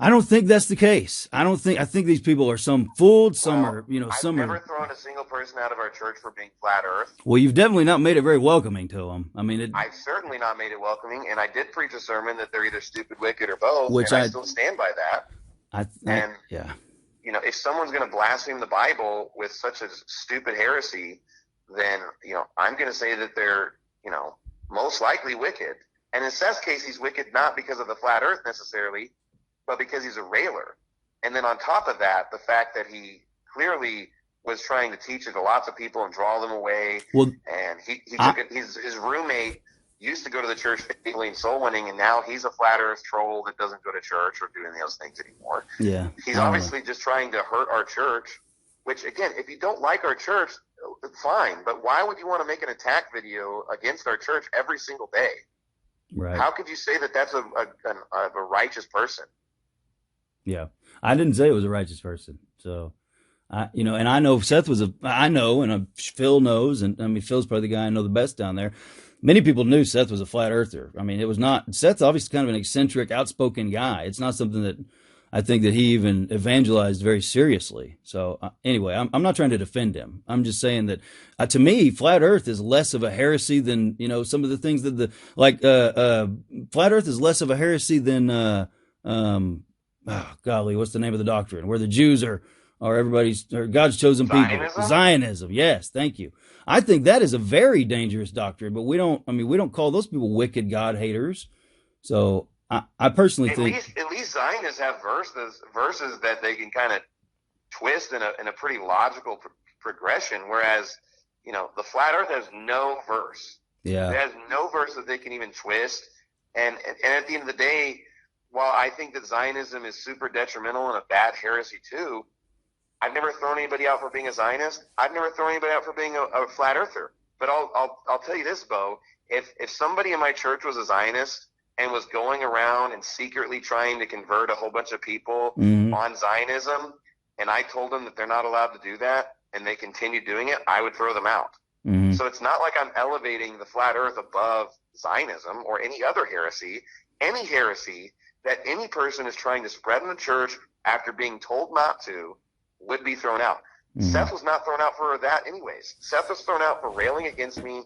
I don't think that's the case. I think these people are some fooled, some are, some I've are. never thrown a single person out of our church for being flat earth. Well, you've definitely not made it very welcoming to them. I mean, I've certainly not made it welcoming, and I did preach a sermon that they're either stupid, wicked, or both, and I still stand by that. Yeah. If someone's going to blaspheme the Bible with such a stupid heresy, then, I'm going to say that they're, most likely wicked. And in Seth's case, he's wicked not because of the flat earth necessarily, but because he's a railer. And then on top of that, the fact that he clearly was trying to teach it to lots of people and draw them away. Well, and he took it, his roommate used to go to the church faithfully and soul winning, and now he's a flat earth troll that doesn't go to church or do any of those things anymore. Yeah. He's obviously just trying to hurt our church, which again, if you don't like our church, fine. But why would you want to make an attack video against our church every single day? Right. How could you say that that's a righteous person? Yeah. I didn't say it was a righteous person. So, and I know Seth and Phil knows, and I mean, Phil's probably the guy I know the best down there. Many people knew Seth was a flat earther. I mean, Seth's obviously kind of an eccentric, outspoken guy. It's not something that I think that he even evangelized very seriously. So anyway, I'm not trying to defend him. I'm just saying that to me, flat earth is less of a heresy than, some of the things that flat earth is less of a heresy than, golly, what's the name of the doctrine where the Jews are God's chosen people? Zionism. Yes. Thank you. I think that is a very dangerous doctrine, but we don't call those people wicked God haters. So I personally think at least Zionists have verses that they can kind of twist in a pretty logical progression. Whereas, the flat earth has no verse. Yeah. It has no verse that they can even twist. And at the end of the day, while I think that Zionism is super detrimental and a bad heresy too, I've never thrown anybody out for being a Zionist. I've never thrown anybody out for being a flat earther. But I'll tell you this, Bo. If somebody in my church was a Zionist and was going around and secretly trying to convert a whole bunch of people on Zionism, and I told them that they're not allowed to do that, and they continue doing it, I would throw them out. Mm-hmm. So it's not like I'm elevating the flat earth above Zionism or any other heresy. Any heresy that any person is trying to spread in the church after being told not to would be thrown out. Mm-hmm. Seth was not thrown out for that anyways. Seth was thrown out for railing against me,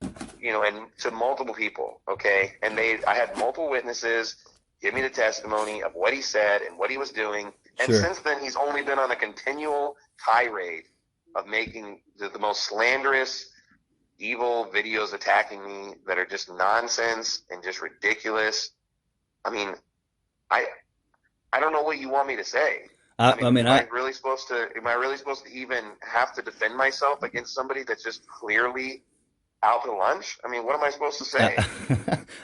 and to multiple people, okay? And I had multiple witnesses. give me the testimony of what he said and what he was doing. And since then, he's only been on a continual tirade of making the most slanderous, evil videos attacking me that are just nonsense and just ridiculous. I mean, I don't know what you want me to say. Am I really supposed to even have to defend myself against somebody that's just clearly out to lunch? I mean, what am I supposed to say?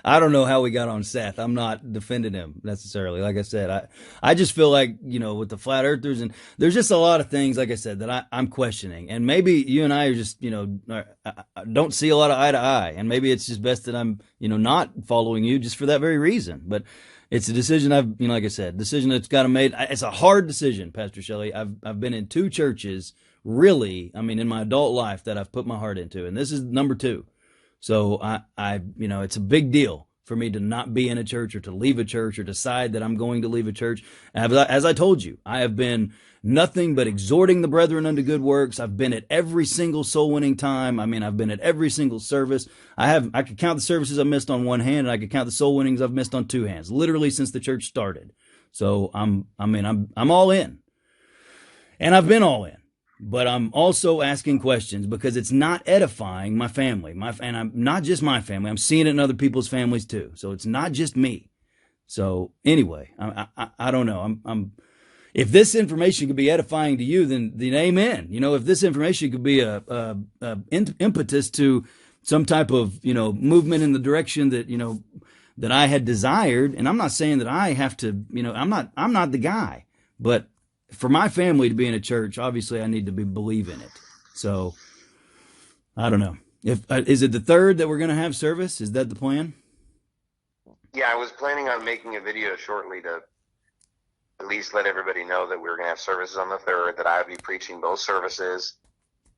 I don't know how we got on Seth. I'm not defending him necessarily. Like I said, I just feel like, with the flat earthers, and there's just a lot of things, like I said, that I'm questioning. And maybe you and I are just, don't see a lot of eye to eye. And maybe it's just best that I'm, not following you just for that very reason. But it's a decision like I said, decision that's got to made. It's a hard decision, Pastor Shelley. I've been in 2 churches, really, in my adult life that I've put my heart into, and this is number 2. So it's a big deal for me to not be in a church or to leave a church or decide that I'm going to leave a church. As I told you, I have been nothing but exhorting the brethren unto good works. I've been at every single soul winning time. I've been at every single service. I could count the services I've missed on one hand, and I could count the soul winnings I've missed on 2 hands, literally since the church started. So I'm all in, and I've been all in. But I'm also asking questions because it's not edifying my family. And I'm not just my family. I'm seeing it in other people's families too. So it's not just me. So anyway, I don't know. If this information could be edifying to you, then amen. If this information could be a impetus to some type of, movement in the direction that, that I had desired. And I'm not saying that I have to, I'm not the guy, but for my family to be in a church, obviously I need to believe in it. So I don't know. Is it the 3rd that we're going to have service? Is that the plan? Yeah, I was planning on making a video shortly to at least let everybody know that we were going to have services on the 3rd, that I would be preaching both services,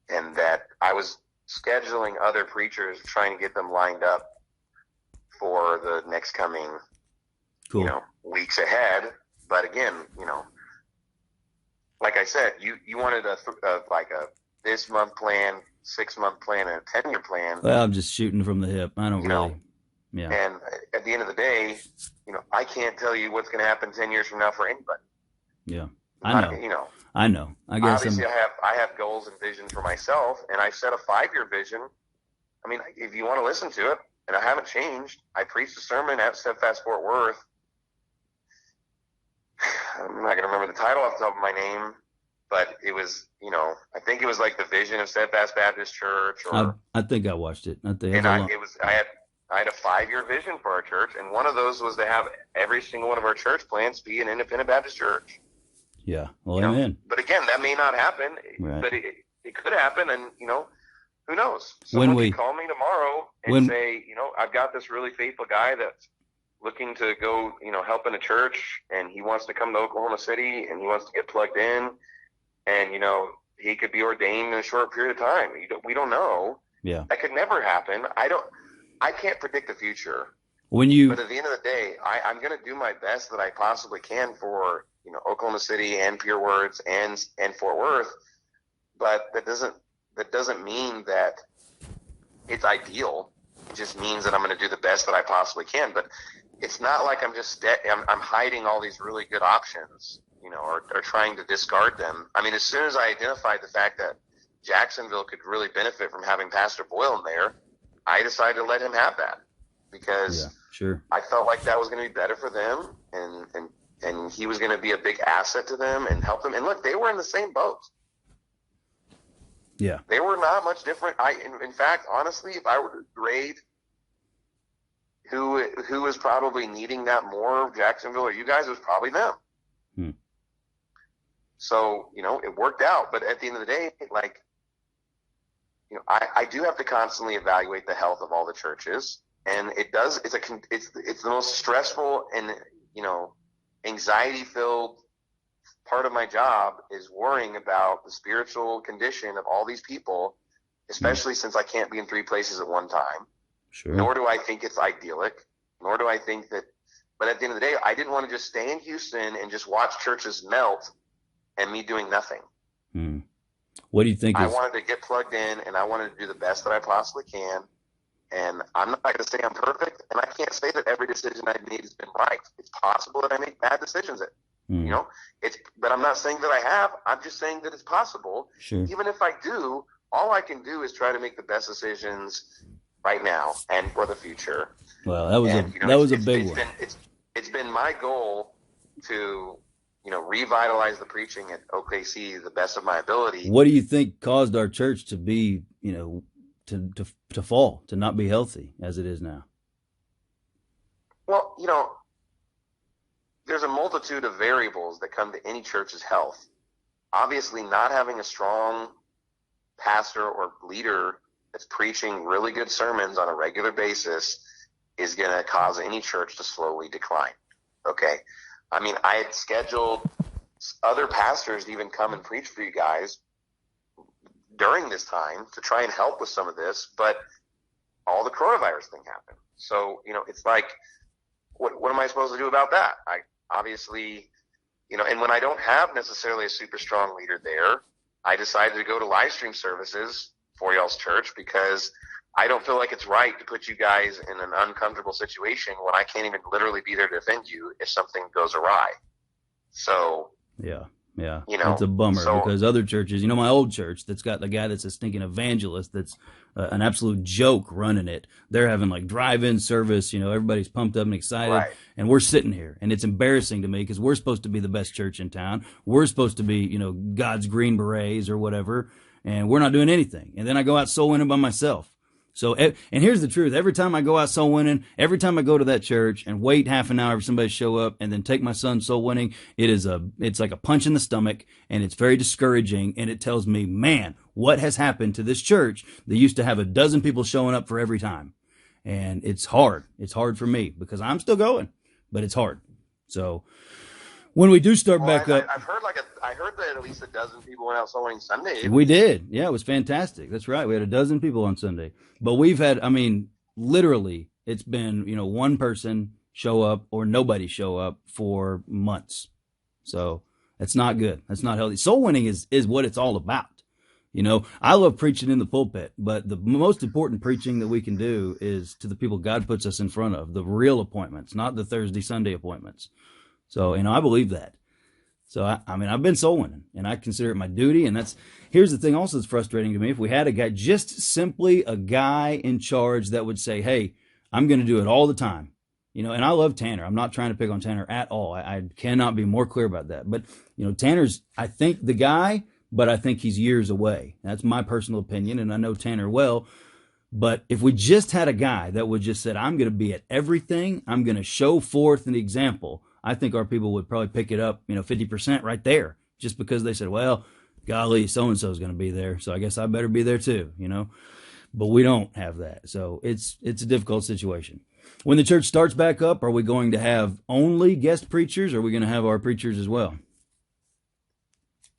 and that I was scheduling other preachers, trying to get them lined up for the next coming, weeks ahead. But again, like I said, you wanted a this month plan, 6-month plan, and a 10-year plan. Well, I'm just shooting from the hip. I don't really. Yeah. And at the end of the day, I can't tell you what's going to happen 10 years from now for anybody. Yeah, I know. I know. I guess obviously I have goals and visions for myself, and I've set a 5-year vision. If you want to listen to it, and I haven't changed. I preached a sermon at Stedfast Fort Worth. I'm not going to remember the title off the top of my name, but it was, I think it was like the vision of Stedfast Baptist Church. I think I watched it. I had a 5-year vision for our church, and one of those was to have every single one of our church plants be an independent Baptist church. Yeah, well, amen. But again, that may not happen, right. But it could happen, and, who knows? Someone could call me tomorrow and say, I've got this really faithful guy that's looking to go, help in a church, and he wants to come to Oklahoma City, and he wants to get plugged in, and, he could be ordained in a short period of time. We don't know. Yeah. That could never happen. I can't predict the future. But at the end of the day, I'm going to do my best that I possibly can for, Oklahoma City and Pure Words and Fort Worth. But that doesn't mean that it's ideal. It just means that I'm going to do the best that I possibly can. But it's not like I'm hiding all these really good options, or trying to discard them. As soon as I identified the fact that Jacksonville could really benefit from having Pastor Boyle in there, I decided to let him have that, because I felt like that was going to be better for them, and he was going to be a big asset to them and help them. And look, they were in the same boat. Yeah, they were not much different. In fact, honestly, if I were to grade who was probably needing that more, Jacksonville or you guys, it was probably them. So, it worked out. But at the end of the day, I do have to constantly evaluate the health of all the churches, and it's the most stressful and, anxiety-filled part of my job is worrying about the spiritual condition of all these people, especially since I can't be in 3 places at one time. Sure. Nor do I think it's idyllic, nor do I think that, but at the end of the day, I didn't want to just stay in Houston and just watch churches melt and me doing nothing. What do you think? I wanted to get plugged in, and I wanted to do the best that I possibly can. And I'm not going to say I'm perfect, and I can't say that every decision I've made has been right. It's possible that I make bad decisions. But I'm not saying that I have. I'm just saying that it's possible. Sure. Even if I do, all I can do is try to make the best decisions right now and for the future. Well, that was a big one. It's been my goal to, revitalize the preaching at OKC the best of my ability. What do you think caused our church to be, to fall, to not be healthy as it is now? Well, there's a multitude of variables that come to any church's health. Obviously, not having a strong pastor or leader that's preaching really good sermons on a regular basis is going to cause any church to slowly decline. Okay. I mean, I had scheduled other pastors to even come and preach for you guys during this time to try and help with some of this, but all the coronavirus thing happened. So, it's like, what am I supposed to do about that? I obviously, and when I don't have necessarily a super strong leader there, I decided to go to live stream services for y'all's church because I don't feel like it's right to put you guys in an uncomfortable situation when I can't even literally be there to defend you if something goes awry. So yeah, it's a bummer because other churches, my old church that's got the guy that's a stinking evangelist that's an absolute joke running it. They're having like drive-in service, everybody's pumped up and excited, right. And we're sitting here, and it's embarrassing to me because we're supposed to be the best church in town. We're supposed to be, God's Green Berets or whatever, and we're not doing anything. And then I go out soul winning by myself. So, and here's the truth. Every time I go out soul winning, every time I go to that church and wait half an hour for somebody to show up and then take my son soul winning, it's like a punch in the stomach, and it's very discouraging. And it tells me, man, what has happened to this church that used to have a dozen people showing up for every time? And it's hard. It's hard for me because I'm still going, but it's hard. So when we do start back up, I heard that at least a dozen people went out soul winning Sunday. We did. Yeah, it was fantastic. That's right. We had a dozen people on Sunday. But we've had, literally, it's been, one person show up or nobody show up for months. So that's not good. That's not healthy. Soul winning is what it's all about. I love preaching in the pulpit, but the most important preaching that we can do is to the people God puts us in front of, the real appointments, not the Thursday, Sunday appointments. So, I believe that. So, I've been soul winning, and I consider it my duty. And here's the thing also that's frustrating to me. If we had a guy, just simply a guy in charge that would say, hey, I'm going to do it all the time. And I love Tanner. I'm not trying to pick on Tanner at all. I cannot be more clear about that. But, Tanner's, I think, the guy, but I think he's years away. That's my personal opinion, and I know Tanner well. But if we just had a guy that would just said, I'm going to be at everything, I'm going to show forth an example, I think our people would probably pick it up, 50% right there, just because they said, well, golly, so-and-so is going to be there, so I guess I better be there too, But we don't have that. So it's a difficult situation. When the church starts back up, are we going to have only guest preachers, or are we going to have our preachers as well?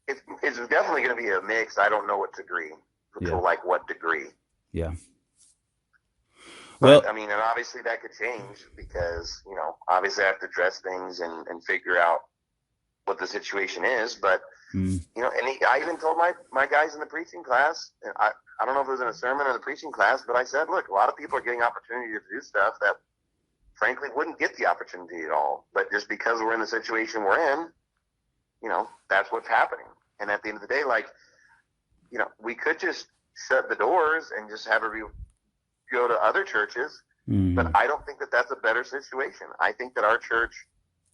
It's definitely going to be a mix. I don't know what degree, like what degree. Yeah. But, and obviously that could change because, obviously I have to address things and figure out what the situation is. But, I even told my guys in the preaching class, and I don't know if it was in a sermon or in the preaching class, but I said, look, a lot of people are getting opportunity to do stuff that frankly wouldn't get the opportunity at all. But just because we're in the situation we're in, that's what's happening. And at the end of the day, we could just shut the doors and just have go to other churches, but I don't think that that's a better situation. I think that our church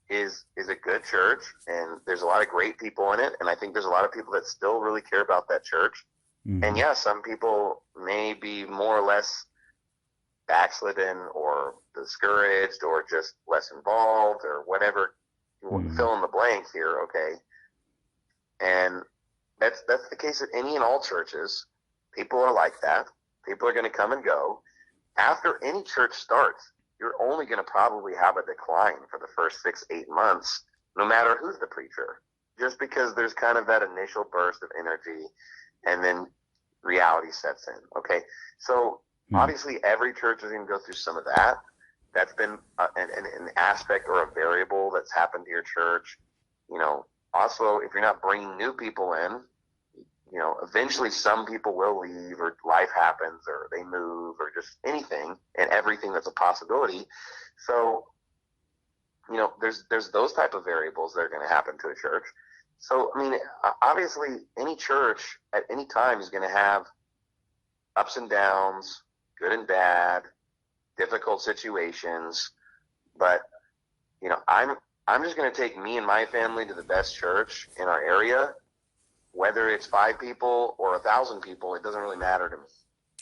is a good church, and there's a lot of great people in it, and I think there's a lot of people that still really care about that church. And yeah, some people may be more or less backslidden or discouraged or just less involved or whatever, fill in the blank here, okay? And that's the case at any and all churches. People are like that. People are going to come and go. After any church starts, you're only going to probably have a decline for the first 6-8 months, no matter who's the preacher, just because there's kind of that initial burst of energy and then reality sets in. Okay. So obviously every church is going to go through some of that. That's been an aspect or a variable that's happened to your church. Also, if you're not bringing new people in, eventually some people will leave, or life happens, or they move, or just anything and everything that's a possibility. So, there's those type of variables that are going to happen to a church. So, I mean, obviously any church at any time is going to have ups and downs, good and bad, difficult situations. But, I'm just going to take me and my family to the best church in our area. Whether it's 5 people or 1,000 people, it doesn't really matter to me.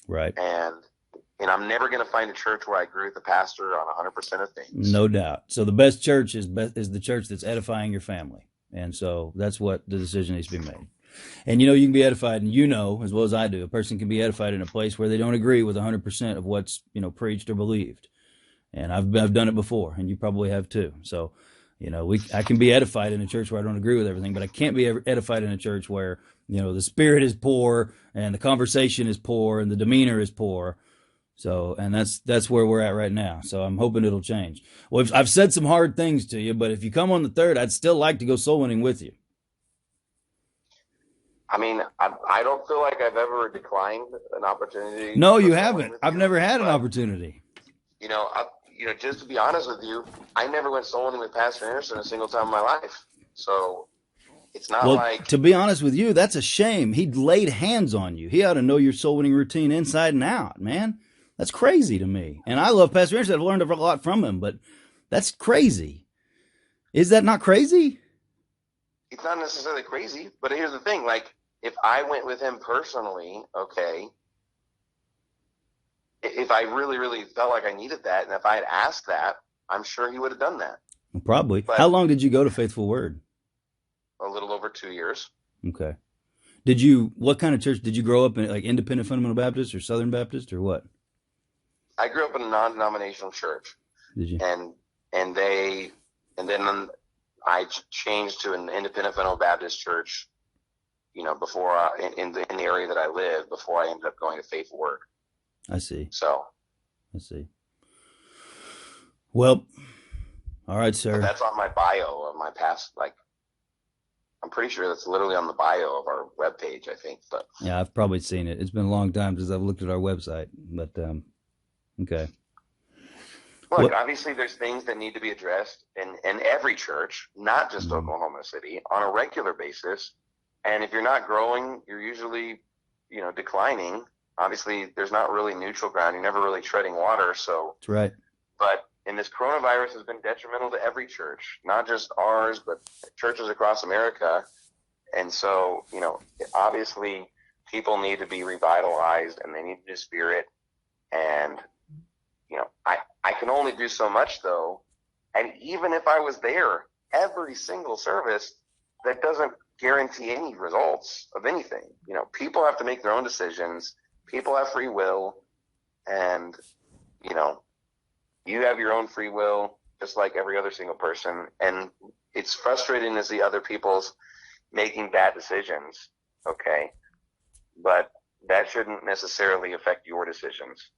Right. And I'm never going to find a church where I agree with the pastor on 100% of things. No doubt. So the best church is the church that's edifying your family. And so that's what the decision needs to be made. And, you can be edified, and as well as I do, a person can be edified in a place where they don't agree with 100% of what's, preached or believed. And I've done it before, and you probably have too. So, I can be edified in a church where I don't agree with everything, but I can't be edified in a church where, the spirit is poor and the conversation is poor and the demeanor is poor. So, and that's where we're at right now. So I'm hoping it'll change. Well, I've said some hard things to you, but if you come on the 3rd, I'd still like to go soul winning with you. I mean, I don't feel like I've ever declined an opportunity. No, you haven't. I've never had an opportunity. Just to be honest with you, I never went soul winning with Pastor Anderson a single time in my life. So it's not like. To be honest with you, that's a shame. He laid hands on you. He ought to know your soul winning routine inside and out, man. That's crazy to me. And I love Pastor Anderson. I've learned a lot from him, but that's crazy. Is that not crazy? It's not necessarily crazy, but here's the thing. Like, if I went with him personally, okay, if I really, really felt like I needed that, and if I had asked that, I'm sure he would have done that. Probably. But how long did you go to Faithful Word? A little over 2 years. Okay. What kind of church did you grow up in? Like Independent Fundamental Baptist or Southern Baptist or what? I grew up in a non-denominational church. Did you? And then I changed to an Independent Fundamental Baptist church, before in the area that I live, before I ended up going to Faithful Word. I see. So. I see. Well, all right, sir. But that's on my bio of my past, I'm pretty sure that's literally on the bio of our webpage, I think. But yeah, I've probably seen it. It's been a long time since I've looked at our website, but okay. Look, obviously there's things that need to be addressed in every church, not just Oklahoma City, on a regular basis. And if you're not growing, you're usually, declining. Obviously, there's not really neutral ground. You're never really treading water. So that's right. But this coronavirus has been detrimental to every church, not just ours, but churches across America. And so, obviously people need to be revitalized, and they need a new spirit. And, I can only do so much, though. And even if I was there every single service, that doesn't guarantee any results of anything. People have to make their own decisions. People have free will. And, you have your own free will, just like every other single person. And it's frustrating to see other people's making bad decisions, okay? But that shouldn't necessarily affect your decisions.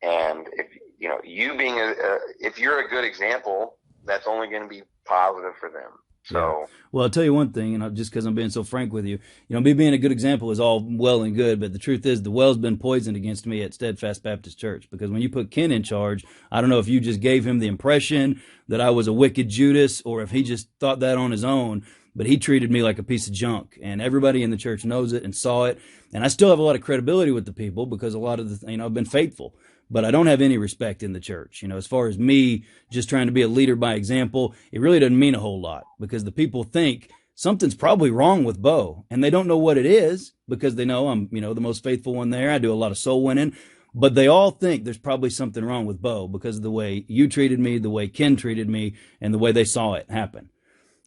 And if if you're a good example, that's only going to be positive for them. So, yeah. Well, I'll tell you one thing, and just because I'm being so frank with you, me being a good example is all well and good, but the truth is the well's been poisoned against me at Stedfast Baptist Church, because when you put Ken in charge, I don't know if you just gave him the impression that I was a wicked Judas, or if he just thought that on his own, but he treated me like a piece of junk, and everybody in the church knows it and saw it, and I still have a lot of credibility with the people because a lot of the, I've been faithful. But I don't have any respect in the church. As far as me just trying to be a leader by example, it really doesn't mean a whole lot, because the people think something's probably wrong with Bo, and they don't know what it is, because they know I'm, the most faithful one there. I do a lot of soul winning, but they all think there's probably something wrong with Bo because of the way you treated me, the way Ken treated me, and the way they saw it happen.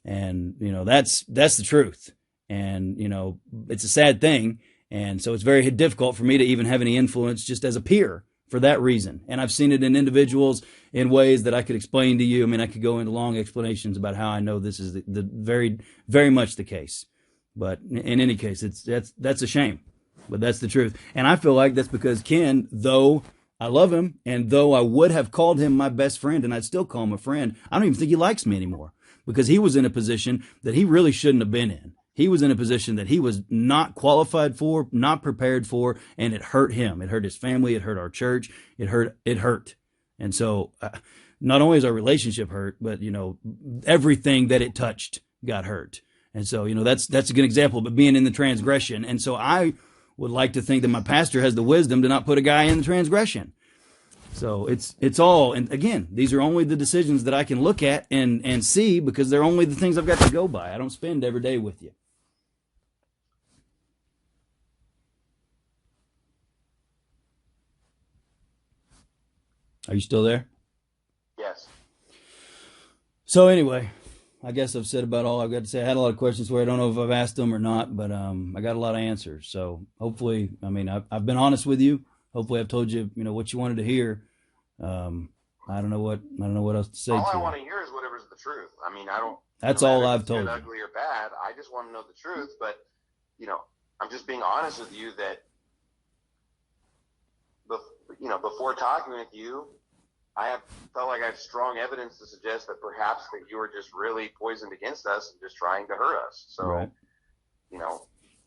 And, that's the truth. And, it's a sad thing. And so it's very difficult for me to even have any influence just as a peer for that reason. And I've seen it in individuals in ways that I could explain to you. I could go into long explanations about how I know this is the very, very much the case. But in any case, that's a shame, but that's the truth. And I feel like that's because Ken, though I love him, and though I would have called him my best friend, and I'd still call him a friend, I don't even think he likes me anymore, because he was in a position that he really shouldn't have been in. He was in a position that he was not qualified for, not prepared for, and it hurt him. It hurt his family. It hurt our church. It hurt. And so not only is our relationship hurt, but, everything that it touched got hurt. And so, that's a good example, but being in the transgression. And so I would like to think that my pastor has the wisdom to not put a guy in the transgression. So it's all, and again, these are only the decisions that I can look at and see, because they're only the things I've got to go by. I don't spend every day with you. Are you still there? Yes. So anyway, I guess I've said about all I've got to say. I had a lot of questions where I don't know if I've asked them or not, but I got a lot of answers. So hopefully, I've been honest with you. Hopefully, I've told you, what you wanted to hear. I don't know what else to say. All I want to hear is whatever's the truth. I don't. That's all I've told you. Ugly or bad, I just want to know the truth. But I'm just being honest with you that, before talking with you, I felt like I had strong evidence to suggest that perhaps that you were just really poisoned against us and just trying to hurt us. So, right.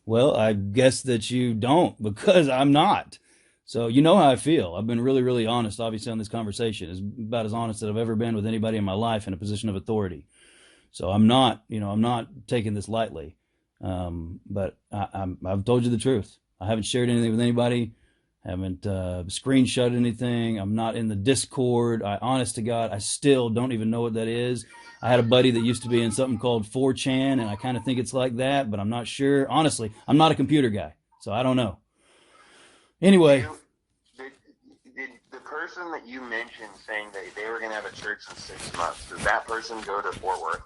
Well, I guess that you don't, because I'm not. So you know how I feel. I've been really, really honest, obviously, on this conversation. It's about as honest as I've ever been with anybody in my life in a position of authority. So I'm not taking this lightly. But I've told you the truth. I haven't shared anything with anybody. Haven't screenshot anything. I'm not in the Discord. Honest to God, I still don't even know what that is. I had a buddy that used to be in something called 4chan, and I kind of think it's like that, but I'm not sure. Honestly, I'm not a computer guy, so I don't know. Anyway. The person that you mentioned saying that they were going to have a church in 6 months, does that person go to Fort Worth?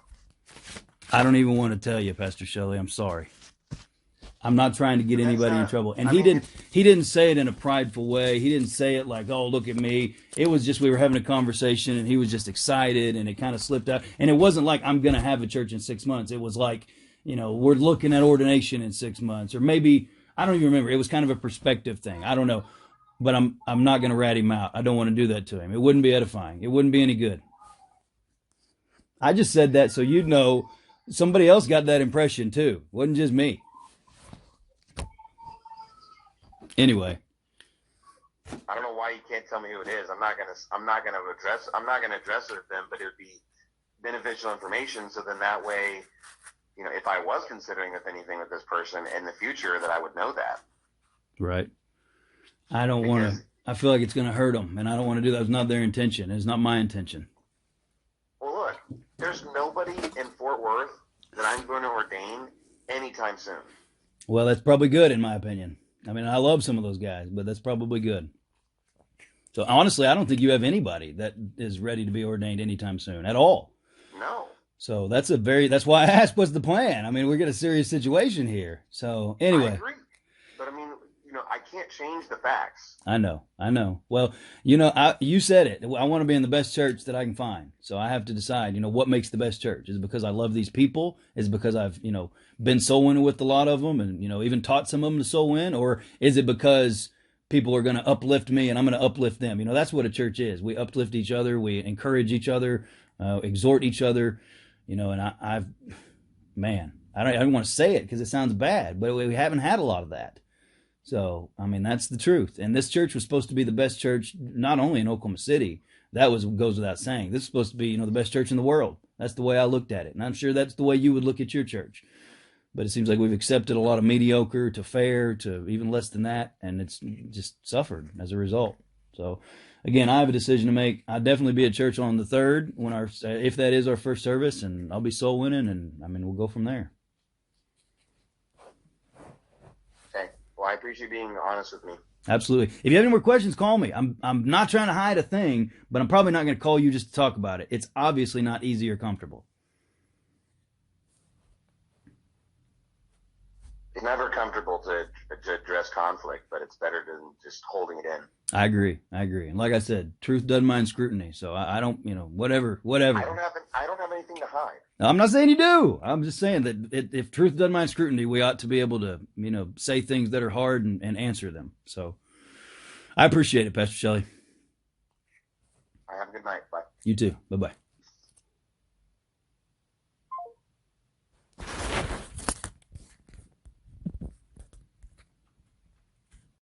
I don't even want to tell you, Pastor Shelley. I'm sorry. I'm not trying to get anybody in trouble. And he didn't say it in a prideful way. He didn't say it like, oh, look at me. It was just, we were having a conversation and he was just excited and it kind of slipped out. And it wasn't like, I'm going to have a church in 6 months. It was like, we're looking at ordination in 6 months, or maybe, I don't even remember. It was kind of a perspective thing. I don't know, but I'm not going to rat him out. I don't want to do that to him. It wouldn't be edifying. It wouldn't be any good. I just said that so you'd know somebody else got that impression too. It wasn't just me. Anyway, I don't know why you can't tell me who it is. I'm not gonna address it with them, but it would be beneficial information. So then that way, if I was considering with anything with this person in the future, that I would know that. Right. I don't want to. I feel like it's going to hurt them, and I don't want to do that. It's not their intention. It's not my intention. Well, look, there's nobody in Fort Worth that I'm going to ordain anytime soon. Well, that's probably good in my opinion. I love some of those guys, but that's probably good. So honestly, I don't think you have anybody that is ready to be ordained anytime soon at all. No. So that's why I asked, what's the plan? We got a serious situation here. So anyway. I agree. But I can't change the facts. I know. Well, you said it. I want to be in the best church that I can find. So I have to decide, what makes the best church? Is it because I love these people? Is it because I've, been soul winning with a lot of them and, even taught some of them to soul win? Or is it because people are going to uplift me and I'm going to uplift them? That's what a church is. We uplift each other. We encourage each other, exhort each other, and I don't want to say it because it sounds bad, but we haven't had a lot of that. So, that's the truth. And this church was supposed to be the best church, not only in Oklahoma City. That goes without saying. This is supposed to be, the best church in the world. That's the way I looked at it. And I'm sure that's the way you would look at your church. But it seems like we've accepted a lot of mediocre to fair to even less than that. And it's just suffered as a result. So, again, I have a decision to make. I'll definitely be at church on the 3rd if that is our first service. And I'll be soul winning. And, we'll go from there. Well, I appreciate you being honest with me. Absolutely. If you have any more questions, call me. I'm not trying to hide a thing, but I'm probably not going to call you just to talk about it. It's obviously not easy or comfortable. It's never comfortable to address conflict, but it's better than just holding it in. I agree. And like I said, truth doesn't mind scrutiny. So I don't, whatever. I don't have anything to hide. I'm not saying you do. I'm just saying that if truth doesn't mind scrutiny, we ought to be able to, say things that are hard and answer them. So I appreciate it, Pastor Shelley. Have a good night. Bye. You too. Bye-bye.